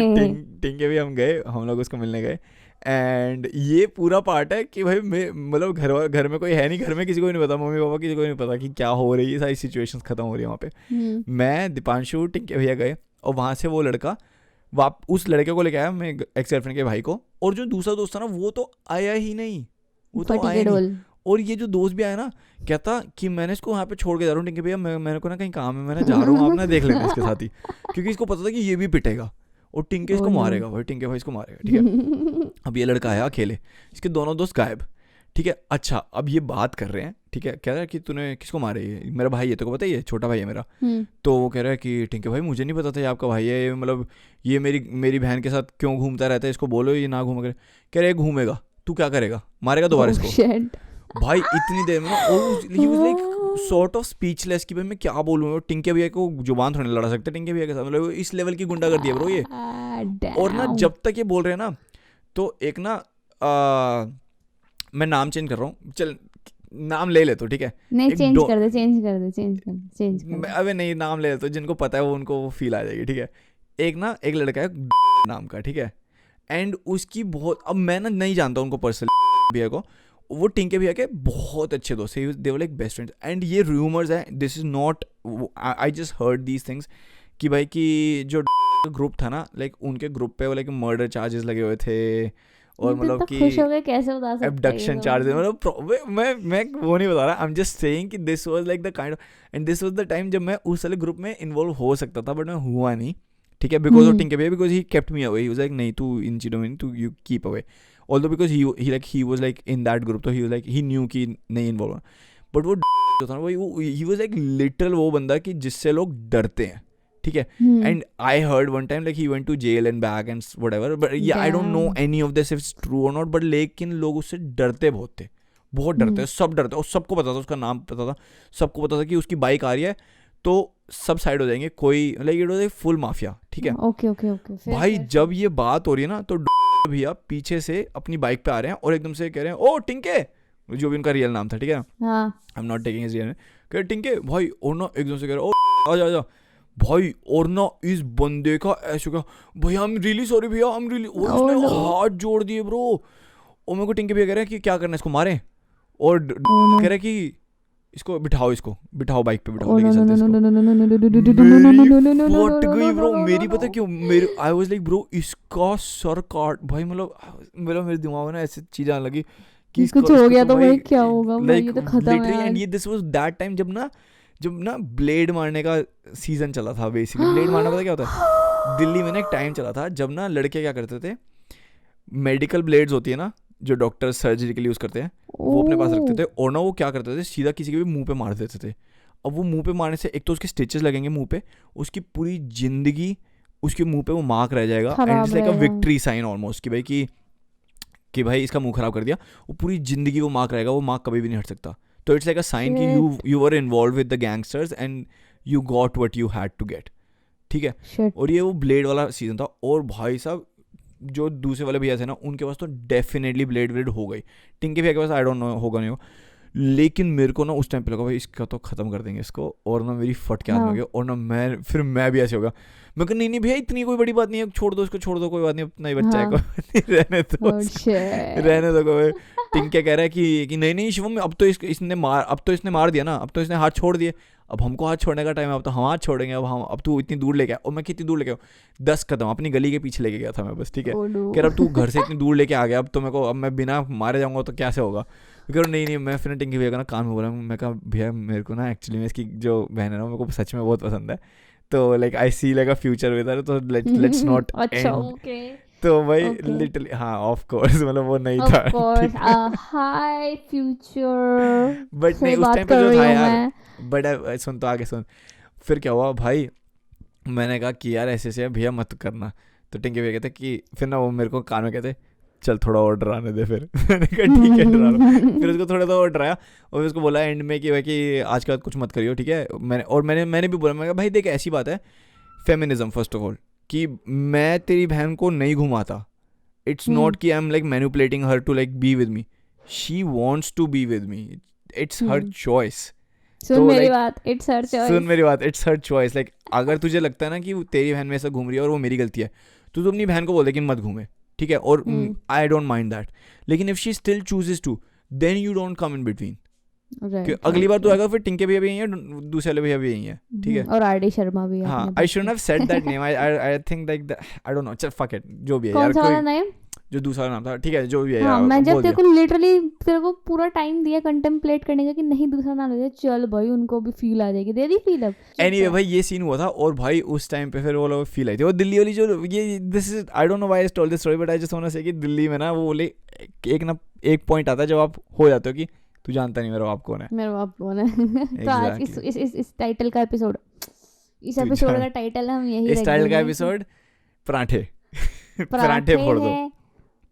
टिंके भी हम गए, हम लोग उसको मिलने गए। एंड ये पूरा पार्ट है कि भाई मैं मतलब घर में कोई है नहीं, घर में किसी को नहीं पता, मम्मी पापा किसी को नहीं पता कि क्या हो रही है, सारी सिचुएशंस खत्म हो रही है वहाँ पे। मैं, दीपांशु, टिंके भैया गए, और वहाँ से वो लड़का उस लड़के को लेके आया, मैं एक्स गर्लफ्रेंड के भाई को, और जो दूसरा दोस्त था ना वो तो आया ही नहीं, वो तो आया नहीं। और ये जो दोस्त भी आया ना, कहता कि मैंने इसको वहाँ पे छोड़ के जा रहा हूँ टिंके भैया, मेरे को ना कहीं काम है, मैं जा रहा हूँ, आप ना देख लेना इसके साथ ही, क्योंकि इसको पता था कि ये भी पिटेगा और टिंके इसको मारेगा भाई, टिंके भाई इसको मारेगा, ठीक है। अब ये लड़का आया अकेले, इसके दोनों दोस्त गायब, ठीक है। अच्छा अब ये बात कर रहे हैं, ठीक है, कह रहा है कि तूने किसको मारे, मेरा भाई है, तेरे को पता ही है, छोटा भाई है मेरा। तो वो कह रहा है कि टिंके भाई मुझे नहीं पता था ये आपका भाई है, मतलब ये मेरी बहन के साथ क्यों घूमता रहता है, इसको बोलो ये ना घूमा करे। कह रहे घूमेगा, तू क्या करेगा, मारेगा दोबारा इसको। भाई इतनी देर में ना ही was like sort of speechless कि भाई मैं क्या बोलूँ। टिंके भैया को जुबान थोड़ी लड़ा सकते टिंके भैया के साथ, मतलब इस लेवल की गुंडागर्दी है ब्रो ये। और ना जब तक ये बोल रहे हैं ना, तो एक ना मैं नाम चेंज कर रहा हूँ, चल नाम ले ले तो, ठीक है। नहीं चेंज कर दे। अबे नहीं, नाम ले ले तो, जिनको पता है वो उनको वो फील आ जाएगी, ठीक है। एक लड़का है नाम का, ठीक है। एंड उसकी बहुत, अब मैं ना नहीं जानता उनको पर्सनली भैया को, वो टिंके भैया के बहुत अच्छे दोस्त है, they were like best friends. And ये रूमर्स है, this is not, I just heard these things कि भाई कि जो ग्रुप था ना, लाइक उनके ग्रुप पे वो लाइक मर्डर चार्जेस लगे हुए थे, और मतलब कि खुश हो गए कैसे बता सकते हैं, एब्डक्शन चार्जेस, मतलब मैं वो नहीं बता रहा, आई एम जस्ट सेइंग कि this was like the kind of, and this was the time जब मैं उस वाले ग्रुप में इन्वॉल्व हो सकता था, बट मैं हुआ नहीं, ठीक है, बिकॉज ऑफ टिंके भैया, because he kept me away, he was like नहीं तू इन चीज़ों में, तू you keep away, although because he was like in that group, तो he was like he knew कि नहीं involved, but वो जो था ना वो he was like literal वो बंदा कि जिससे लोग डरते हैं, ठीक है। and I heard one time like he went to jail and back and whatever, but yeah I don't know any of this if it's true or not, but लेकिन लोग उससे डरते बहुत थे, बहुत डरते हैं, सब डरते हैं, और सबको पता था, उसका नाम पता था, सबको पता था कि उसकी बाइक आ रही है तो सब साइड हो जाएंगे, कोई लाइक इट वाज एक फुल माफिया, ठीक है। ओके भाई जब ये बात हो रही है ना, तो भैया पीछे से अपनी बाइक पे आ रहे हैं और एकदम से कह रहे हैं ओ टिंके, जो भी उनका रियल नाम था, ठीक है, I am not taking his real name, कह टिंके भाई, और ना एकदम से कह रहे ओ आजा भाई, और ना इस बंदे का ऐसे क्या, भैया आई एम रियली सॉरी भैया, आई एम रियली, उसने हाथ जोड़ दिए ब्रो, और मेरे को टिंके भैया कह रहे हैं कि क्या करना है, इसको मारें, और कह रहे हैं कि इसको बिठाओ बाइक पे बिठाओ, लेके चलते इसको। फट गई ब्रो मेरी, पता क्यों, मेरे आई वाज लाइक ब्रो इसका सर काट, भाई मतलब मेरे दिमाग में ना ऐसी चीजें आने लगी कि कुछ हो गया तो भाई क्या होगा, भाई ये तो खत्म है यार। एंड ये दिस वाज दैट टाइम जब ना ब्लेड मारने का सीजन चला था, बेसिकली ब्लेड मारना पता क्या होता है, दिल्ली में ना एक टाइम चला था जब ना लड़के क्या करते थे, मेडिकल ब्लेड्स होती है ना जो डॉक्टर सर्जरी के लिए यूज़ करते हैं, वो अपने पास रखते थे, और ना वो क्या करते थे सीधा किसी के भी मुंह पे मार देते थे। अब वो मुंह पे मारने से एक तो उसके स्टिचेस लगेंगे मुंह पे, उसकी पूरी जिंदगी उसके मुंह पे वो मार्क रह जाएगा, and it's like a victory sign almost कि भाई इसका मुंह खराब कर दिया, वो पूरी जिंदगी वो मार्क रहेगा, वो मार्क कभी भी नहीं हट सकता। तो इट्स लाइक अ साइन कि you were involve with the gangsters and you got what you had to get, ठीक है। और ये वो ब्लेड वाला सीजन था, और भाई साहब जो दूसरे वाले भैया थे ना उनके पास तो डेफिनेटली ब्लेड हो गई, टिंके भैया के पास आई डोंट नो होगा नहीं हो, लेकिन मेरे को ना उस टाइम पे लगा भाई इसका तो खत्म कर देंगे इसको, और ना मेरी फट के हाथ में हो गया, और ना मैं भी ऐसे होगा, मैं कहा नहीं भैया इतनी कोई बड़ी बात नहीं है, छोड़ दो इसको, कोई बात नहीं, अपना ही बच्चा है, कोई रहने दो कोई। टिंके कह रहा है कि नहीं शिवम, अब तो इसने मार दिया ना, अब तो इसने हाथ छोड़ दिए, अब हमको हाथ छोड़ने का टाइम है, अब तो हम हाथ छोड़ेंगे, अब तू इतनी दूर लेके आया, और मैं कितनी दूर लेके आऊँ 10 कदम अपनी गली के पीछे लेके गया था मैं बस, ठीक है। Oh no. कह रहा अब तू घर से इतनी दूर लेके आ गया, अब तो मेरे को, अब मैं बिना मारे जाऊँगा तो कैसे होगा। कह रहा नहीं मैं फिर टिंकी भैया का ना कान में बोला, मैं कहा भैया मेरे को ना एक्चुअली में इसकी जो बहन है ना मेरे को सच में बहुत पसंद है, तो like I see like a future with her, तो लेट्स नॉट अच्छा एंड। ओके तो भाई Okay. लिटरली हाँ ऑफ कोर्स मतलब वो नहीं ऑफ था कोर्स हाय फ्यूचर बट से नहीं उस बात टाइम पे कर जो रही था हूँ यार, मैं। बट सुन तो आगे सुन। फिर क्या हुआ भाई, मैंने कहा कि यार ऐसे से भैया मत करना, तो टिंके भैया कहते कि फिर ना वो मेरे को कान में कहते चल थोड़ा और डराने दे, फिर मैंने कहा ठीक है डरा लो। फिर उसको थोड़ा सा और डराया और फिर उसको बोला एंड में कि भाई कि आज के बाद कुछ मत करियो, ठीक है। मैंने भी बोला, मैं कहा भाई देख ऐसी बात है, फेमिनिज्म फर्स्ट ऑफ ऑल, कि मैं तेरी बहन को नहीं घुमाता, इट्स नॉट कि I am like manipulating her to like be with me, she wants to be with me, it's her choice. सुन तो मेरी like, बात, इट्स हर चॉइस। सुन मेरी बात, इट्स हर चॉइस। लाइक अगर तुझे लगता है ना कि तेरी बहन में ऐसा घूम रही है और वो मेरी गलती है, तो तू अपनी बहन को बोल दे कि मत घूमे, ठीक है, और आई डोंट माइंड दैट। लेकिन if she still chooses to, then you don't come in between. अगली बार तो आएगा फिर टिंके भैया भी यही है, दूसरे वाले भैया भी यही है, ठीक है। और आरडी शर्मा भी है। हाँ I shouldn't have said that name, I think like I don't no, चल फक इट, जो भी है कौन यार, सा वाला कोई नेम? जो दूसरा नाम था, ठीक है, जो भी है हाँ यार, मैं जब बोल तेरे दिया। को लिटरली तेरे को पूरा टाइम दिया कंटेम्पलेट करने का कि नहीं दूसरा नाम ले दे, चल भाई उनको भी फील आ जाएगी, दे दी फील अब। एनीवे भाई ये सीन हुआ था, और भाई उस टाइम पे फिर वो लोग फील आई थी, और दिल्ली वाली जो ये this is I don't know why I told this story, but I just want to say कि दिल्ली में ना वो बोले एक पॉइंट आता है जब आप हो जाते हो कि तू जानता नहीं मेरा बाप कौन है। मेरा बाप कौन है। तो आज इस टाइटल का एपिसोड, इस एपिसोड का टाइटल हम यही इस रख टाइटल का देंगे। एपिसोड पराठे पराठे फोड़ दो। है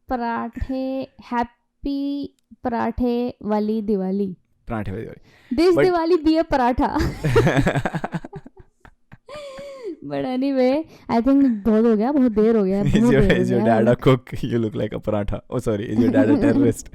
पराठे, हैप्पी पराठे वाली दिवाली, पराठे वाली this But- Diwali be a paratha. But anyway I think बहुत हो गया, बहुत देर हो गया, बहुत देर हो is your गया। dad a cook? You look like a paratha. Oh sorry, is your dad a terrorist?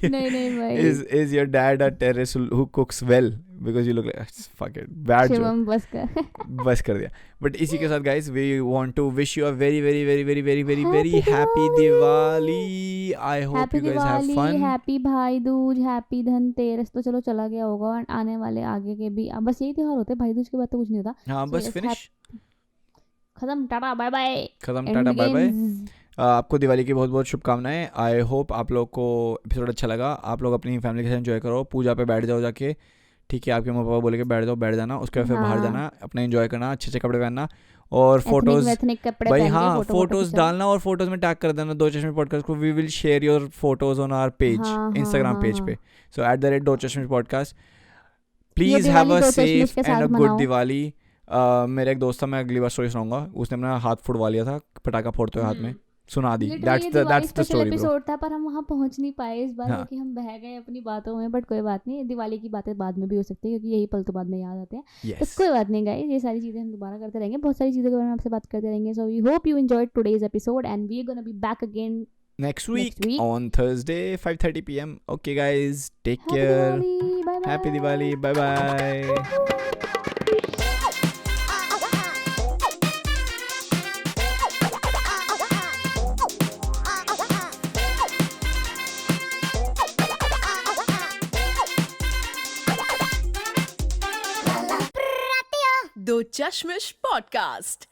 नहीं भाई, is your dad a terrorist who cooks well? Because you look like fuck it, bad joke. Shivam बस कर। बस कर दिया। But इसी के साथ guys we want to wish you a very very very very very very very Happy happy Diwali. I hope happy you guys have Diwali, fun. Happy Bhai Dooj, happy Dhanteras तो चलो चला गया होगा, और आने वाले आगे के भी अब बस यही त्योहार होते हैं, भाई दूज के बाद तो कुछ नहीं होता। हाँ So बस yes, फिनिश, खत्म, टाटा बाय बाय, खत्म, टाटा बाय बाय। आपको दिवाली की बहुत बहुत शुभकामनाएं। आई होप आप लोग को एपिसोड अच्छा लगा। आप लोग अपनी फैमिली के साथ एंजॉय करो, पूजा पे बैठ जाओ जाके, ठीक है। आपके मम्मी पापा बोले कि बैठ जाना, उसके बाद फिर बाहर हाँ। जाना, अपना एंजॉय करना, अच्छे अच्छे कपड़े पहनना, और फोटोज एथनिक कपड़े भाई पहन के हाँ फोटो फोटोज डालना, और फोटोज में टैग कर देना दो चश्मे पॉडकास्ट को। We will share your photos on our page, हाँ, इंस्टाग्राम हाँ, पेज हाँ। पे। So @ Do Chashme podcast. Please Diwali have a Do Chashme safe के एंड साथ अ गुड मनाओ। दिवाली। मेरा एक दोस्त था, मैं अगली बार स्टोरी सुनाऊंगा, उसने अपना हाथ फुड़वा लिया था पटाखा फोड़ते हुए हाथ में, सुना दी। Literally that's the story bro. Episode था, पर हम वहाँ पहुँच नहीं पाए इस बार, हाँ। क्योंकि हम बह गए अपनी बातों में। बट कोई बात नहीं, दिवाली की बातें बाद में भी हो सकती है, क्योंकि यही पल तो बाद में याद आते हैं। तो यस कोई बात नहीं गाइस, ये सारी चीज़ें हम दोबारा करते रहेंगे, बहुत सारी चीज़ों के बारे में आपसे बात करते रहेंगे। So we hope you enjoyed today's episode and we are gonna be back again next week week. on Thursday 5:30 p.m. Okay guys, take happy care. Diwali, bye bye. Happy Diwali. Bye bye. दो चश्मिश podcast.